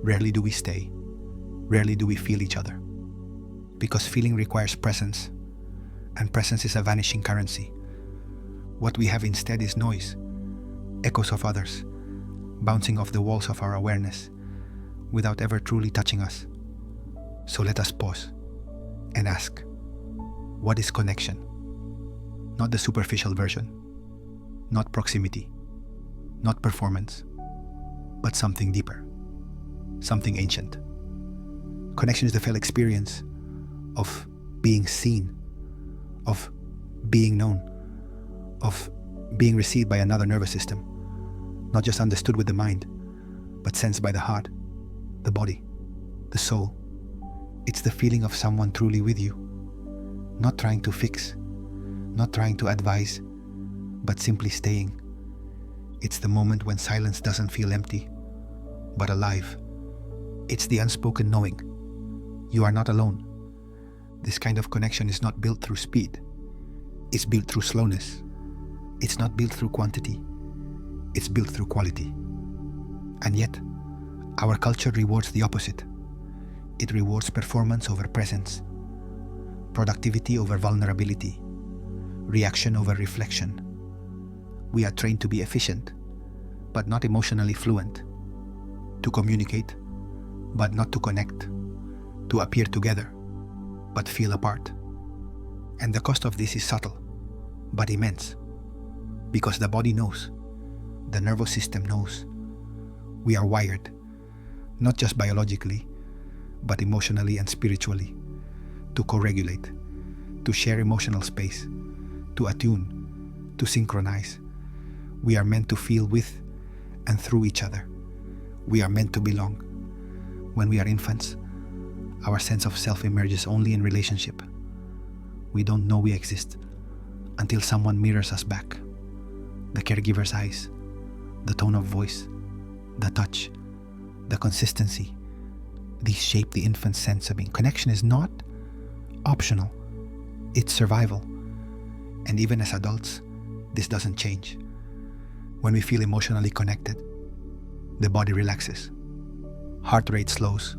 rarely do we stay, rarely do we feel each other. Because feeling requires presence, and presence is a vanishing currency. What we have instead is noise, echoes of others, bouncing off the walls of our awareness, without ever truly touching us. So let us pause and ask, what is connection? Not the superficial version, not proximity, not performance, but something deeper, something ancient. Connection is the felt experience of being seen, of being known, of being received by another nervous system, not just understood with the mind, but sensed by the heart, the body, the soul. It's the feeling of someone truly with you, not trying to fix, not trying to advise, but simply staying. It's the moment when silence doesn't feel empty, but alive. It's the unspoken knowing. You are not alone. This kind of connection is not built through speed. It's built through slowness. It's not built through quantity. It's built through quality. And yet, our culture rewards the opposite. It rewards performance over presence, productivity over vulnerability, reaction over reflection. We are trained to be efficient, but not emotionally fluent, to communicate, but not to connect, to appear together, but feel apart. And the cost of this is subtle, but immense, because the body knows, the nervous system knows. We are wired, not just biologically, but emotionally and spiritually, to co-regulate, to share emotional space, to attune, to synchronize. We are meant to feel with and through each other. We are meant to belong. When we are infants, our sense of self emerges only in relationship. We don't know we exist until someone mirrors us back. The caregiver's eyes, the tone of voice, the touch, the consistency. These shape the infant's sense of being. Connection is not optional. It's survival. And even as adults, this doesn't change. When we feel emotionally connected, the body relaxes. Heart rate slows.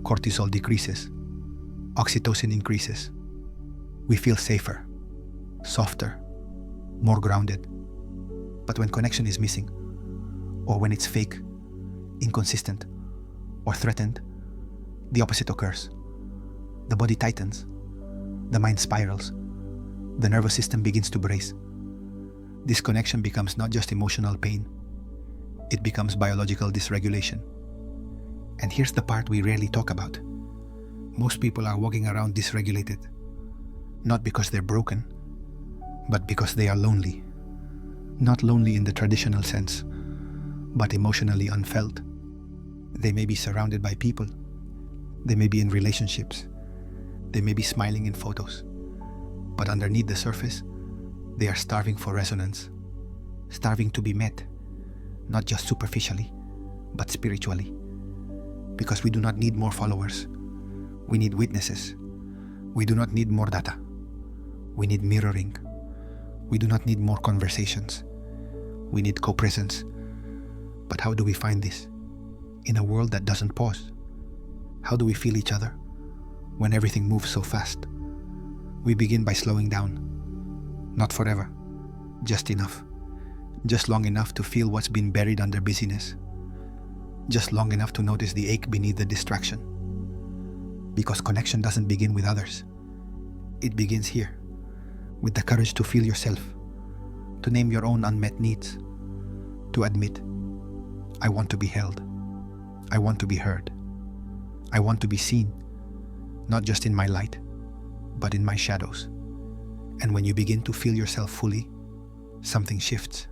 Cortisol decreases. Oxytocin increases. We feel safer, softer, more grounded. But when connection is missing, or when it's fake, inconsistent, or threatened, the opposite occurs. The body tightens, the mind spirals, the nervous system begins to brace. Disconnection becomes not just emotional pain, it becomes biological dysregulation. And here's the part we rarely talk about. Most people are walking around dysregulated, not because they're broken, but because they are lonely. Not lonely in the traditional sense, but emotionally unfelt. They may be surrounded by people. They may be in relationships. They may be smiling in photos. But underneath the surface, they are starving for resonance, starving to be met, not just superficially, but spiritually. Because we do not need more followers. We need witnesses. We do not need more data. We need mirroring. We do not need more conversations. We need co-presence. But how do we find this? In a world that doesn't pause. How do we feel each other when everything moves so fast? We begin by slowing down. Not forever. Just enough. Just long enough to feel what's been buried under busyness. Just long enough to notice the ache beneath the distraction. Because connection doesn't begin with others. It begins here, with the courage to feel yourself, to name your own unmet needs, to admit, I want to be held, I want to be heard, I want to be seen, not just in my light, but in my shadows. And when you begin to feel yourself fully, something shifts.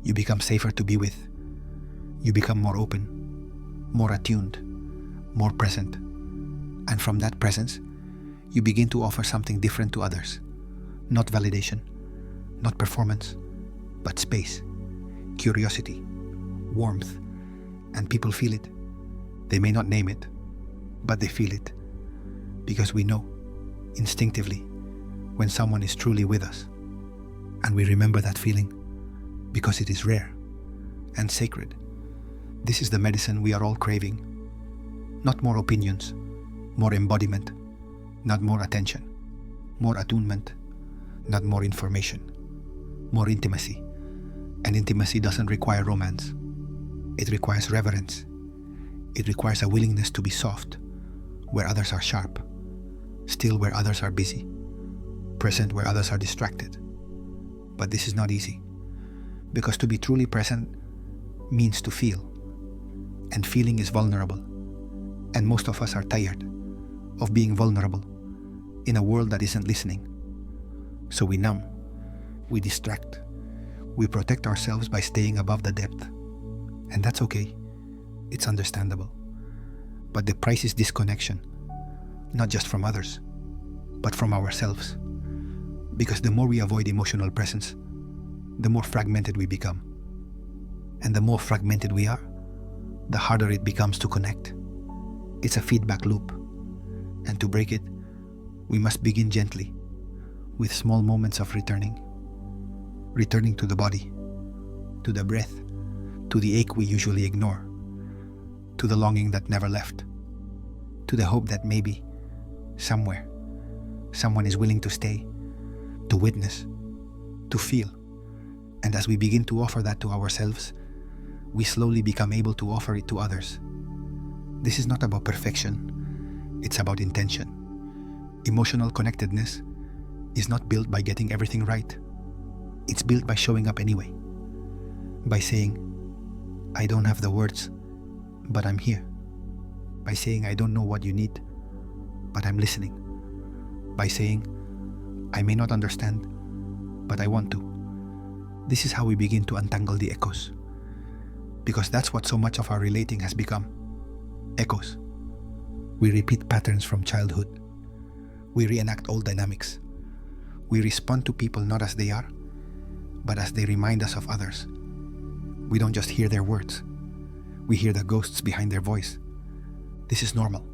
You become safer to be with. You become more open, more attuned, more present. And from that presence, you begin to offer something different to others. Not validation, not performance, but space, curiosity, warmth. And people feel it. They may not name it, but they feel it. Because we know, instinctively, when someone is truly with us. And we remember that feeling because it is rare and sacred. This is the medicine we are all craving. Not more opinions, more embodiment, not more attention, more attunement, not more information, more intimacy. And intimacy doesn't require romance. It requires reverence. It requires a willingness to be soft where others are sharp, still where others are busy, present where others are distracted. But this is not easy, because to be truly present means to feel, and feeling is vulnerable, and most of us are tired of being vulnerable in a world that isn't listening. So we numb, we distract, we protect ourselves by staying above the depth. And that's okay, it's understandable. But the price is disconnection, not just from others, but from ourselves. Because the more we avoid emotional presence, the more fragmented we become. And the more fragmented we are, the harder it becomes to connect. It's a feedback loop. And to break it, we must begin gently, with small moments of returning. Returning to the body, to the breath, to the ache we usually ignore, to the longing that never left, to the hope that maybe, somewhere, someone is willing to stay, to witness, to feel. And as we begin to offer that to ourselves, we slowly become able to offer it to others. This is not about perfection, it's about intention. Emotional connectedness is not built by getting everything right. It's built by showing up anyway. By saying, I don't have the words, but I'm here. By saying, I don't know what you need, but I'm listening. By saying, I may not understand, but I want to. This is how we begin to untangle the echoes. Because that's what so much of our relating has become. Echoes. We repeat patterns from childhood. We reenact old dynamics. We respond to people not as they are, but as they remind us of others. We don't just hear their words. We hear the ghosts behind their voice. This is normal.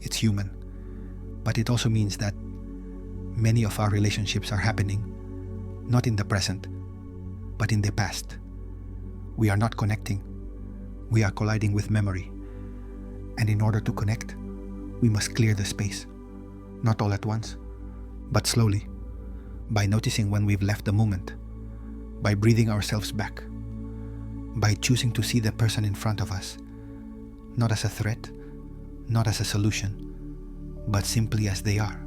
It's human. But it also means that many of our relationships are happening not in the present, but in the past. We are not connecting. We are colliding with memory. And in order to connect, we must clear the space. Not all at once, but slowly, by noticing when we've left the moment, by breathing ourselves back, by choosing to see the person in front of us, not as a threat, not as a solution, but simply as they are.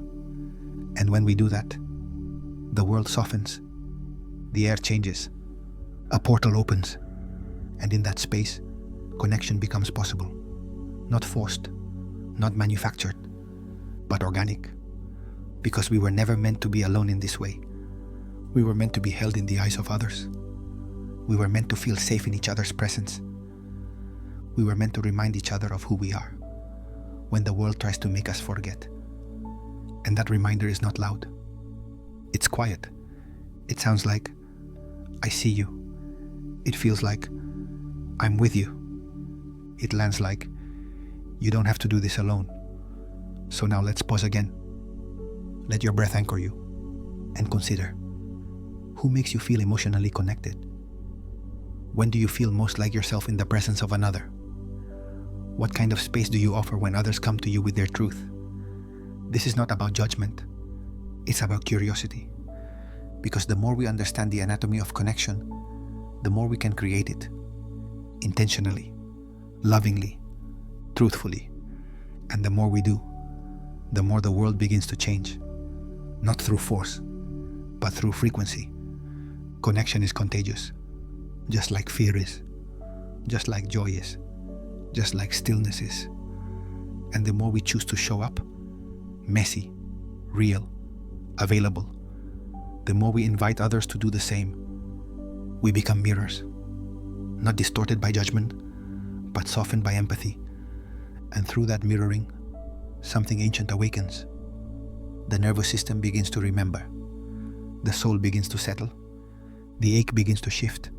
And when we do that, the world softens, the air changes, a portal opens, and in that space, connection becomes possible. Not forced, not manufactured, but organic. Because we were never meant to be alone in this way. We were meant to be held in the eyes of others. We were meant to feel safe in each other's presence. We were meant to remind each other of who we are when the world tries to make us forget. And that reminder is not loud. It's quiet. It sounds like, I see you. It feels like, I'm with you. It lands like, you don't have to do this alone. So now let's pause again. Let your breath anchor you and consider, who makes you feel emotionally connected? When do you feel most like yourself in the presence of another? What kind of space do you offer when others come to you with their truth? This is not about judgment. It's about curiosity. Because the more we understand the anatomy of connection, the more we can create it. Intentionally, lovingly, truthfully. And the more we do, the more the world begins to change. Not through force, but through frequency. Connection is contagious, just like fear is, just like joy is, just like stillness is. And the more we choose to show up, messy, real, available, the more we invite others to do the same. We become mirrors, not distorted by judgment, but softened by empathy. And through that mirroring, something ancient awakens. The nervous system begins to remember. The soul begins to settle. The ache begins to shift.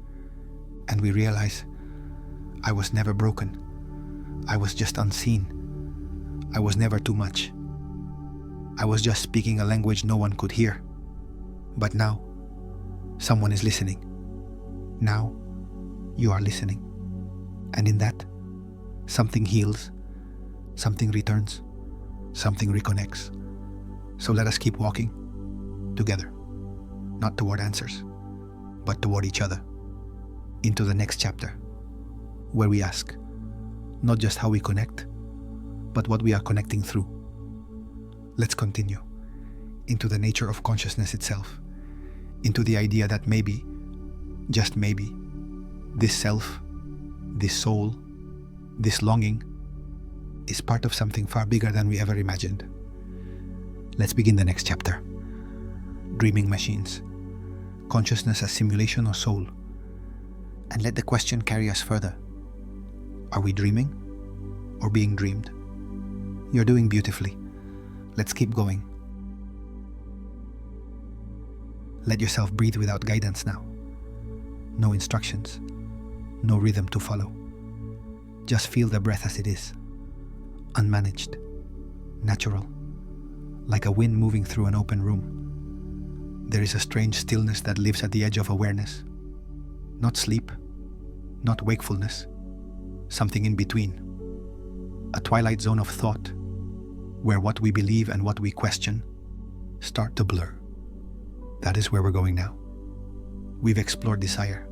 And we realize, I was never broken. I was just unseen. I was never too much. I was just speaking a language no one could hear. But now, someone is listening. Now, you are listening. And in that, something heals, something returns, something reconnects. So let us keep walking together, not toward answers, but toward each other, into the next chapter, where we ask, not just how we connect, but what we are connecting through. Let's continue into the nature of consciousness itself, into the idea that maybe, just maybe, this self, this soul, this longing is part of something far bigger than we ever imagined. Let's begin the next chapter. Dreaming machines, consciousness as simulation or soul. And let the question carry us further. Are we dreaming or being dreamed? You're doing beautifully. Let's keep going. Let yourself breathe without guidance now. No instructions, no rhythm to follow. Just feel the breath as it is, unmanaged, natural, like a wind moving through an open room. There is a strange stillness that lives at the edge of awareness. Not sleep, not wakefulness, something in between. A twilight zone of thought, where what we believe and what we question start to blur. That is where we're going now. We've explored desire.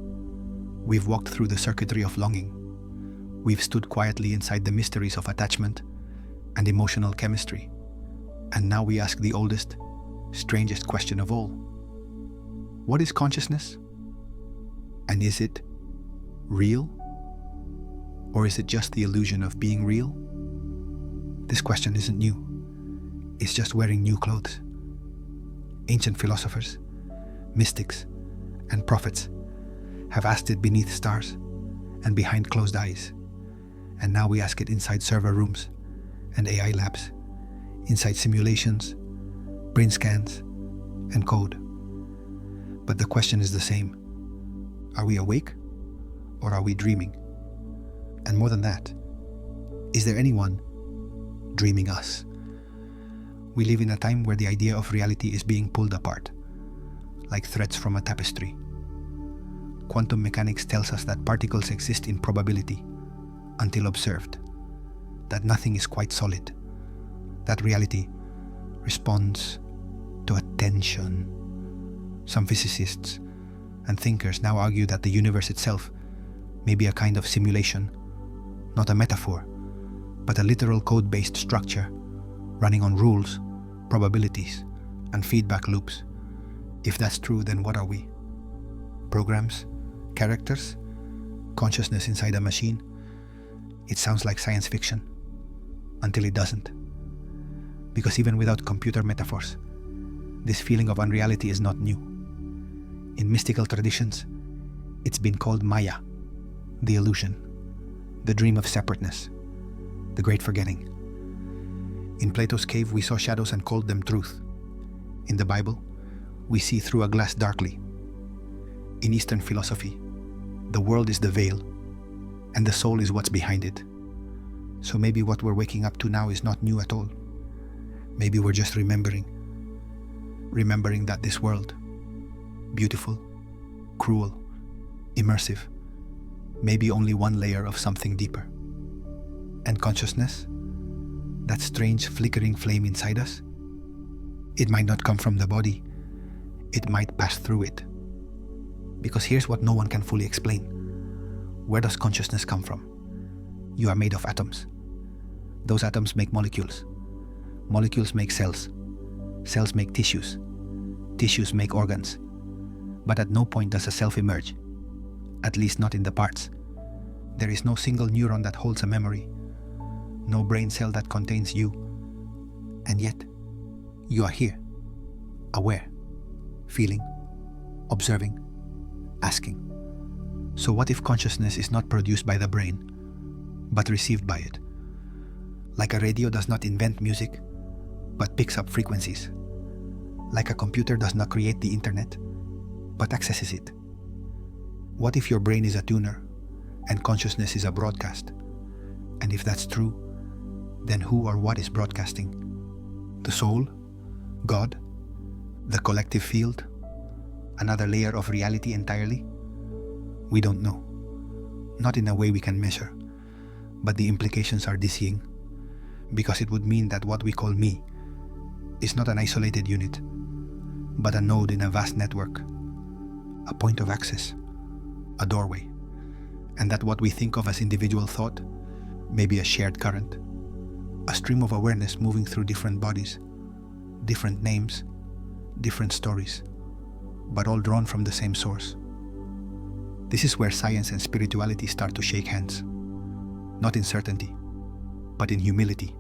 We've walked through the circuitry of longing. We've stood quietly inside the mysteries of attachment and emotional chemistry. And now we ask the oldest, strangest question of all. What is consciousness? And is it real? Or is it just the illusion of being real? This question isn't new. It's just wearing new clothes. Ancient philosophers, mystics, and prophets have asked it beneath stars and behind closed eyes. And now we ask it inside server rooms and AI labs, inside simulations brain scans, and code. But the question is the same. Are we awake or are we dreaming? And more than that, is there anyone dreaming us? We live in a time where the idea of reality is being pulled apart, like threads from a tapestry. Quantum mechanics tells us that particles exist in probability until observed, that nothing is quite solid, that reality responds to a tension. Some physicists and thinkers now argue that the universe itself may be a kind of simulation, not a metaphor, but a literal code-based structure running on rules, probabilities, and feedback loops. If that's true, then what are we? Programs? Characters? Consciousness inside a machine? It sounds like science fiction, until it doesn't. Because even without computer metaphors, this feeling of unreality is not new. In mystical traditions, it's been called Maya, the illusion, the dream of separateness, the great forgetting. In Plato's cave, we saw shadows and called them truth. In the Bible, we see through a glass darkly. In Eastern philosophy, the world is the veil, and the soul is what's behind it. So maybe what we're waking up to now is not new at all. Maybe we're just remembering that this world, beautiful, cruel, immersive, may be only one layer of something deeper. And consciousness, that strange flickering flame inside us, it might not come from the body, it might pass through it. Because here's what no one can fully explain. Where does consciousness come from? You are made of atoms. Those atoms make molecules. Molecules make cells. Cells make tissues. Tissues make organs. But at no point does a self emerge. At least not in the parts. There is no single neuron that holds a memory. No brain cell that contains you. And yet, you are here. Aware. Feeling. Observing. Asking. So what if consciousness is not produced by the brain, but received by it? Like a radio does not invent music, but picks up frequencies. Like a computer does not create the internet, but accesses it. What if your brain is a tuner, and consciousness is a broadcast? And if that's true, then who or what is broadcasting? The soul? God? The collective field? Another layer of reality entirely? We don't know. Not in a way we can measure, but the implications are dizzying, because it would mean that what we call me is not an isolated unit, but a node in a vast network, a point of access, a doorway, and that what we think of as individual thought may be a shared current, a stream of awareness moving through different bodies, different names, different stories, but all drawn from the same source. This is where science and spirituality start to shake hands, not in certainty, but in humility,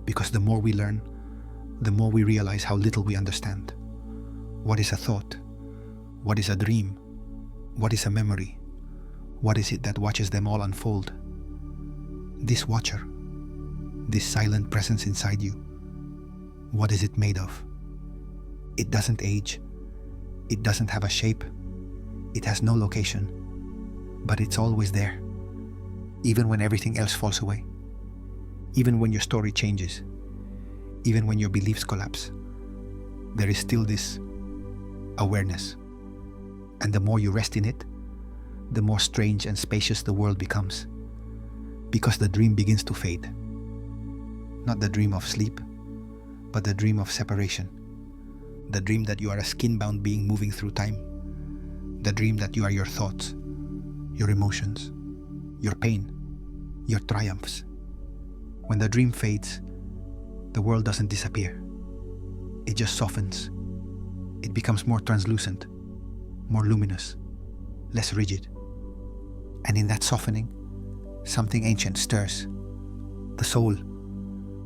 because the more we learn, the more we realize how little we understand. What is a thought? What is a dream? What is a memory? What is it that watches them all unfold? This watcher, this silent presence inside you, what is it made of? It doesn't age. It doesn't have a shape. It has no location. But it's always there, even when everything else falls away. Even when your story changes. Even when your beliefs collapse. There is still this awareness. And the more you rest in it, the more strange and spacious the world becomes. Because the dream begins to fade. Not the dream of sleep, but the dream of separation. The dream that you are a skin-bound being moving through time. The dream that you are your thoughts, your emotions, your pain, your triumphs. When the dream fades, the world doesn't disappear. It just softens. It becomes more translucent, more luminous, less rigid. And in that softening, something ancient stirs. The soul,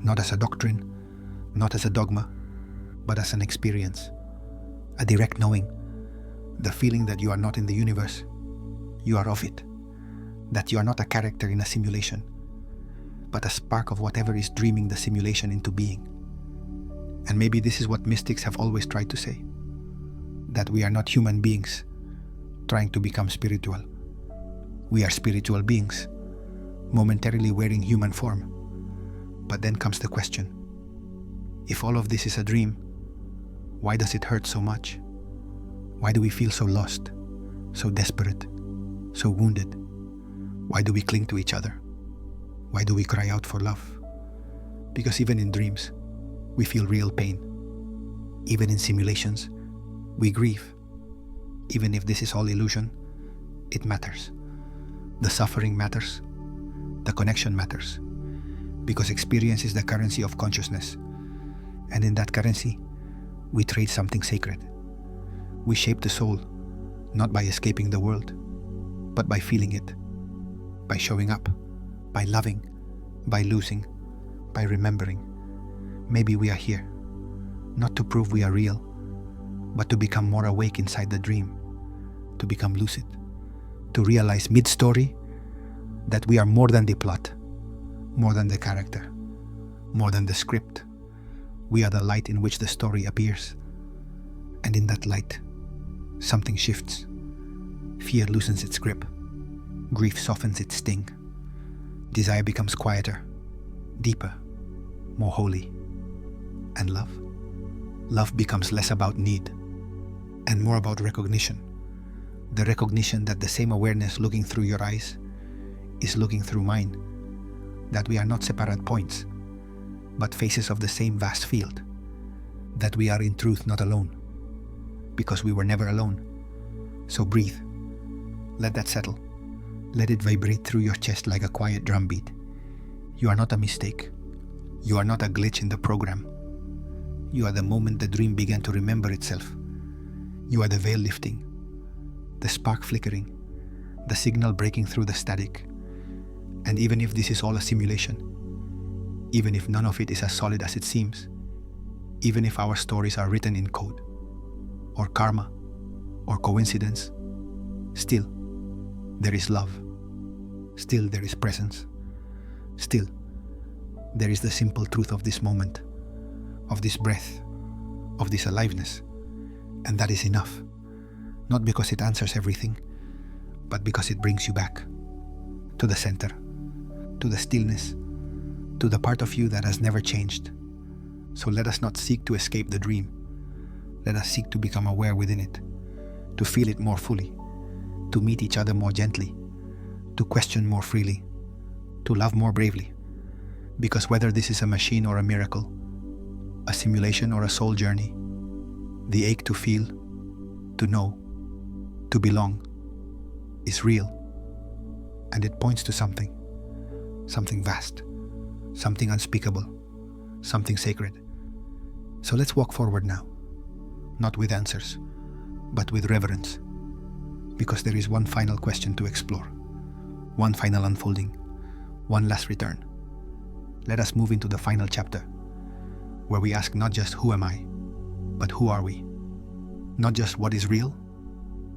not as a doctrine, not as a dogma, but as an experience, a direct knowing, the feeling that you are not in the universe, you are of it, that you are not a character in a simulation, but a spark of whatever is dreaming the simulation into being. And maybe this is what mystics have always tried to say, that we are not human beings trying to become spiritual. We are spiritual beings, momentarily wearing human form. But then comes the question, if all of this is a dream, why does it hurt so much? Why do we feel so lost, so desperate, so wounded? Why do we cling to each other? Why do we cry out for love? Because even in dreams, we feel real pain. Even in simulations, we grieve. Even if this is all illusion, it matters. The suffering matters. The connection matters. Because experience is the currency of consciousness. And in that currency, we trade something sacred. We shape the soul, not by escaping the world, but by feeling it, by showing up, by loving, by losing, by remembering. Maybe we are here, not to prove we are real, but to become more awake inside the dream, to become lucid, to realize mid-story that we are more than the plot, more than the character, more than the script. We are the light in which the story appears. And in that light, something shifts. Fear loosens its grip. Grief softens its sting. Desire becomes quieter, deeper, more holy. And love? Love becomes less about need and more about recognition. The recognition that the same awareness looking through your eyes is looking through mine. That we are not separate points, but faces of the same vast field. That we are in truth not alone, because we were never alone. So breathe. Let that settle. Let it vibrate through your chest like a quiet drumbeat. You are not a mistake. You are not a glitch in the program. You are the moment the dream began to remember itself. You are the veil lifting, the spark flickering, the signal breaking through the static. And even if this is all a simulation, even if none of it is as solid as it seems, even if our stories are written in code, or karma, or coincidence, still there is love. Still there is presence. Still there is the simple truth of this moment, of this breath, of this aliveness. And that is enough. Not because it answers everything, but because it brings you back to the center, to the stillness, to the part of you that has never changed. So let us not seek to escape the dream. Let us seek to become aware within it, to feel it more fully, to meet each other more gently, to question more freely, to love more bravely. Because whether this is a machine or a miracle, a simulation or a soul journey, the ache to feel, to know, to belong, is real. And it points to something vast, something unspeakable, something sacred. So let's walk forward now, not with answers, but with reverence. Because there is one final question to explore, one final unfolding, one last return. Let us move into the final chapter, where we ask not just who am I, but who are we? Not just what is real,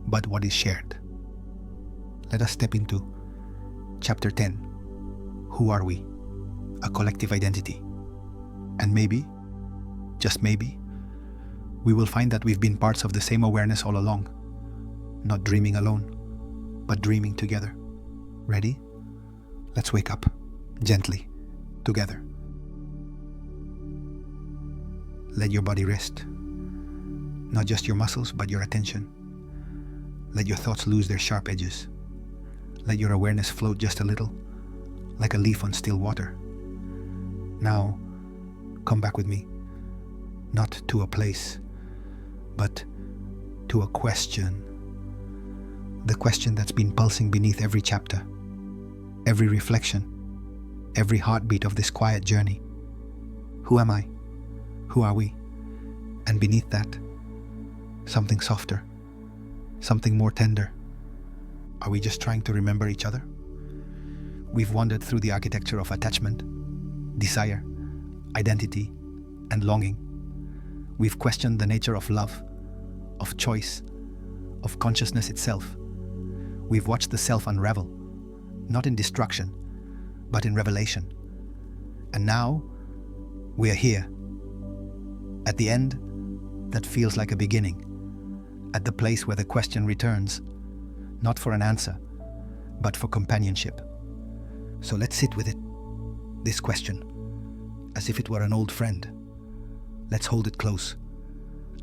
but what is shared. Let us step into Chapter 10. Who are we? A collective identity. And maybe, just maybe, we will find that we've been parts of the same awareness all along. Not dreaming alone, but dreaming together. Ready? Let's wake up, gently, together. Let your body rest. Not just your muscles, but your attention. Let your thoughts lose their sharp edges. Let your awareness float just a little, like a leaf on still water. Now, come back with me. Not to a place, but to a question. The question that's been pulsing beneath every chapter, every reflection, every heartbeat of this quiet journey. Who am I? Who are we? And beneath that, something softer, something more tender. Are we just trying to remember each other? We've wandered through the architecture of attachment, desire, identity, and longing. We've questioned the nature of love, of choice, of consciousness itself. We've watched the self unravel, not in destruction, but in revelation. And now, we are here, At the end, that feels like a beginning. At the place where the question returns, not for an answer, but for companionship. So let's sit with it, this question, as if it were an old friend. Let's hold it close.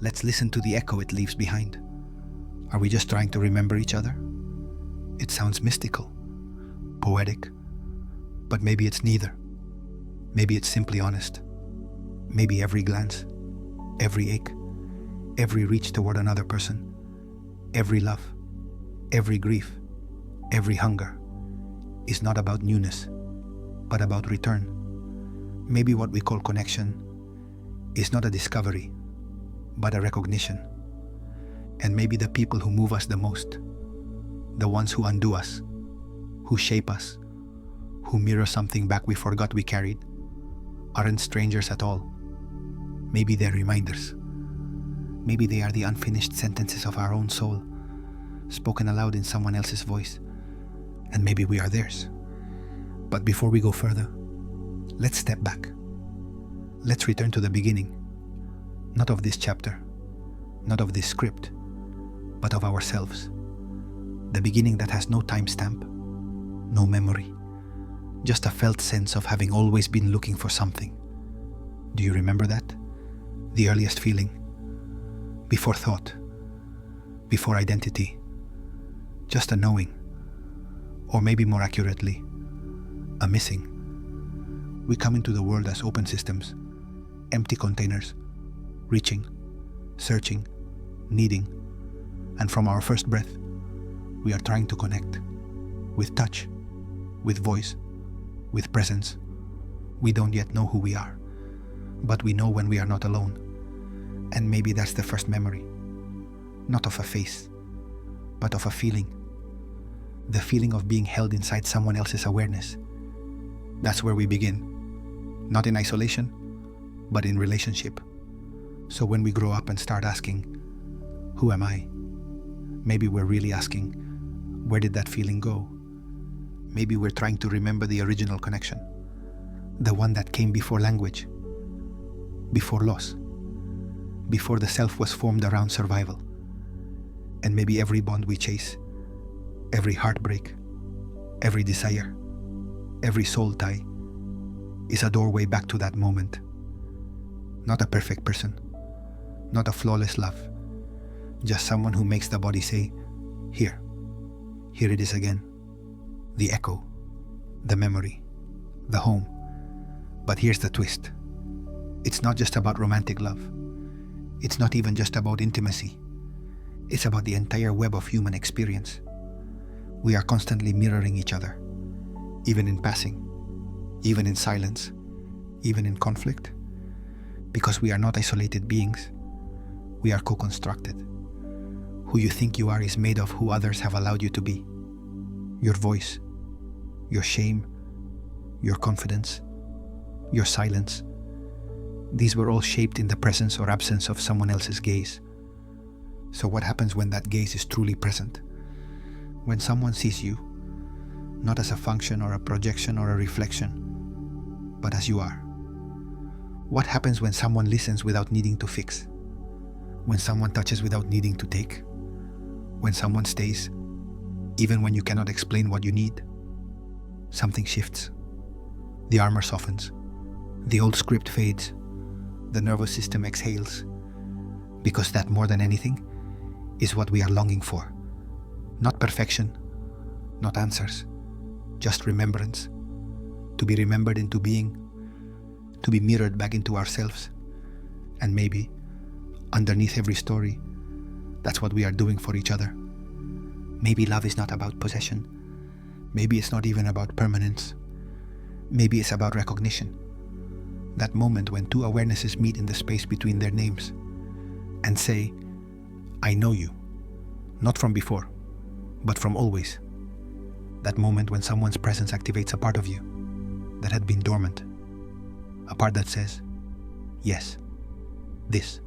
Let's listen to the echo it leaves behind. Are we just trying to remember each other? It sounds mystical, poetic, but maybe it's neither. Maybe it's simply honest. Maybe every glance, every ache, every reach toward another person, every love, every grief, every hunger is not about newness, but about return. Maybe what we call connection is not a discovery, but a recognition. And maybe the people who move us the most, the ones who undo us, who shape us, who mirror something back we forgot we carried, aren't strangers at all. Maybe they're reminders. Maybe they are the unfinished sentences of our own soul, spoken aloud in someone else's voice. And maybe we are theirs. But before we go further, let's step back. Let's return to the beginning, not of this chapter, not of this script, but of ourselves. The beginning that has no timestamp, no memory, just a felt sense of having always been looking for something. Do you remember that? The earliest feeling? Before thought, before identity, just a knowing, or maybe more accurately, a missing. We come into the world as open systems, empty containers, reaching, searching, needing, and from our first breath, we are trying to connect with touch, with voice, with presence. We don't yet know who we are, but we know when we are not alone. And maybe that's the first memory, not of a face, but of a feeling. The feeling of being held inside someone else's awareness. That's where we begin, not in isolation, but in relationship. So when we grow up and start asking, who am I? Maybe we're really asking, where did that feeling go? Maybe we're trying to remember the original connection, the one that came before language, before loss, before the self was formed around survival. And maybe every bond we chase, every heartbreak, every desire, every soul tie is a doorway back to that moment. Not a perfect person, not a flawless love, just someone who makes the body say, here it is again. The echo, the memory, the home. But here's the twist. It's not just about romantic love. It's not even just about intimacy. It's about the entire web of human experience. We are constantly mirroring each other, even in passing, even in silence, even in conflict, because we are not isolated beings. We are co-constructed. Who you think you are is made of who others have allowed you to be. Your voice, your shame, your confidence, your silence. These were all shaped in the presence or absence of someone else's gaze. So what happens when that gaze is truly present? When someone sees you, not as a function or a projection or a reflection, but as you are. What happens when someone listens without needing to fix? When someone touches without needing to take? When someone stays, even when you cannot explain what you need? Something shifts. The armor softens. The old script fades. The nervous system exhales. Because that, more than anything, is what we are longing for. Not perfection, not answers, just remembrance. To be remembered into being, to be mirrored back into ourselves. And maybe, underneath every story, that's what we are doing for each other. Maybe love is not about possession. Maybe it's not even about permanence. Maybe it's about recognition. That moment when two awarenesses meet in the space between their names and say, I know you, not from before, but from always. That moment when someone's presence activates a part of you that had been dormant. A part that says, yes, this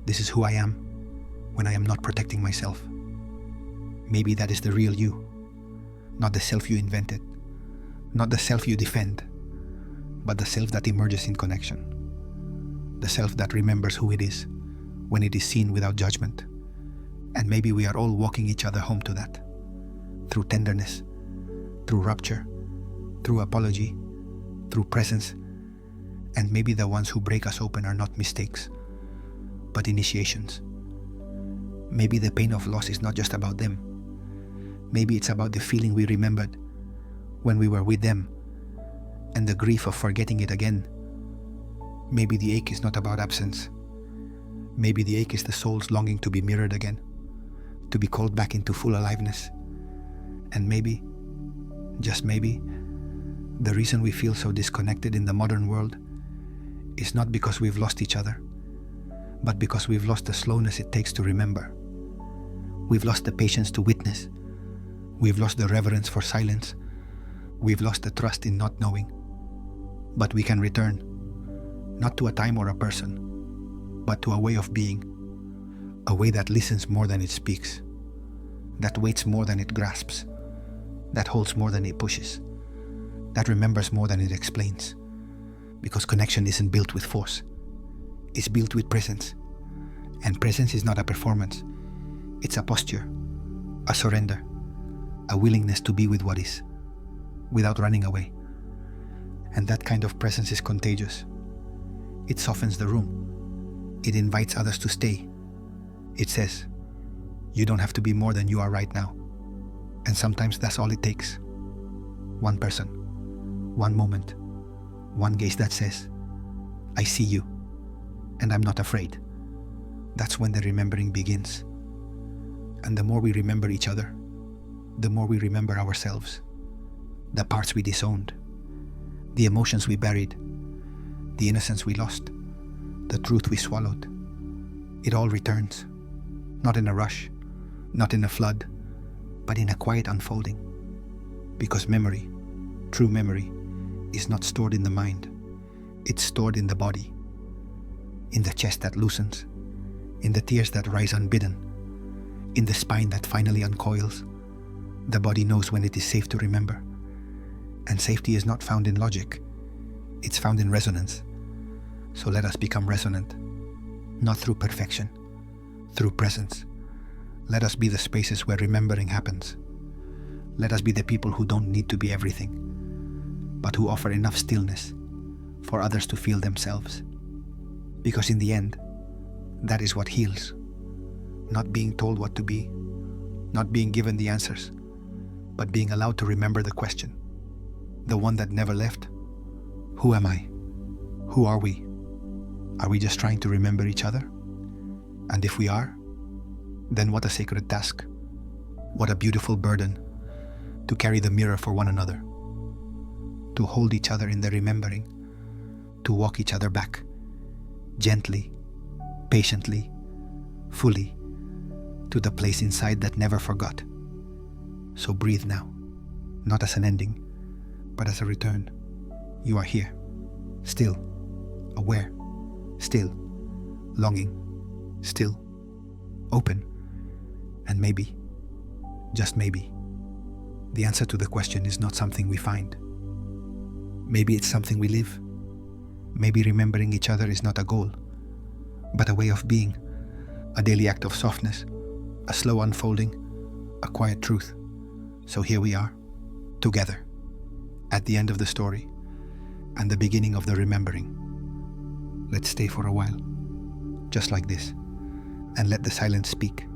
is who I am when I am not protecting myself. Maybe that is the real you, not the self you invented, not the self you defend, but the self that emerges in connection. the self that remembers who it is when it is seen without judgment. And maybe we are all walking each other home to that, through tenderness, through rupture, through apology, through presence. And maybe the ones who break us open are not mistakes, but initiations. Maybe the pain of loss is not just about them. Maybe it's about the feeling we remembered when we were with them, and the grief of forgetting it again. Maybe the ache is not about absence. Maybe the ache is the soul's longing to be mirrored again, to be called back into full aliveness. And maybe, just maybe, the reason we feel so disconnected in the modern world is not because we've lost each other, but because we've lost the slowness it takes to remember. We've lost the patience to witness. We've lost the reverence for silence. We've lost the trust in not knowing. But we can return, not to a time or a person, but to a way of being, a way that listens more than it speaks, that waits more than it grasps, that holds more than it pushes, that remembers more than it explains. Because connection isn't built with force, it's built with presence. And presence is not a performance, it's a posture, a surrender, a willingness to be with what is, without running away. And that kind of presence is contagious. It softens the room. It invites others to stay. It says, you don't have to be more than you are right now. And sometimes that's all it takes. One person, one moment, one gaze that says, I see you, and I'm not afraid. That's when the remembering begins. And the more we remember each other, the more we remember ourselves, the parts we disowned, the emotions we buried, the innocence we lost, the truth we swallowed. It all returns, not in a rush, not in a flood, but in a quiet unfolding. Because memory, true memory, is not stored in the mind, it's stored in the body, in the chest that loosens, in the tears that rise unbidden, in the spine that finally uncoils. The body knows when it is safe to remember. And safety is not found in logic, it's found in resonance. So let us become resonant, not through perfection, through presence. Let us be the spaces where remembering happens. Let us be the people who don't need to be everything, but who offer enough stillness for others to feel themselves. Because in the end, that is what heals. Not being told what to be, not being given the answers, but being allowed to remember the question. The one that never left. Who am I? Who are we? Are we just trying to remember each other? And if we are, then what a sacred task. What a beautiful burden to carry the mirror for one another. To hold each other in the remembering. To walk each other back. Gently, patiently, fully, to the place inside that never forgot. So breathe now, not as an ending, but as a return. You are here, still, aware, still, longing, still, open, and maybe, just maybe, the answer to the question is not something we find. Maybe it's something we live. Maybe remembering each other is not a goal, but a way of being, a daily act of softness, a slow unfolding, a quiet truth. So here we are, together, at the end of the story and the beginning of the remembering. Let's stay for a while, just like this, and let the silence speak,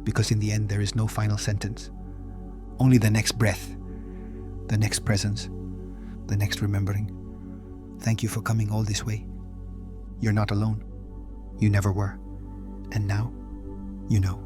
because in the end there is no final sentence, only the next breath, the next presence, the next remembering. Thank you for coming all this way. You're not alone. You never were. And now, you know.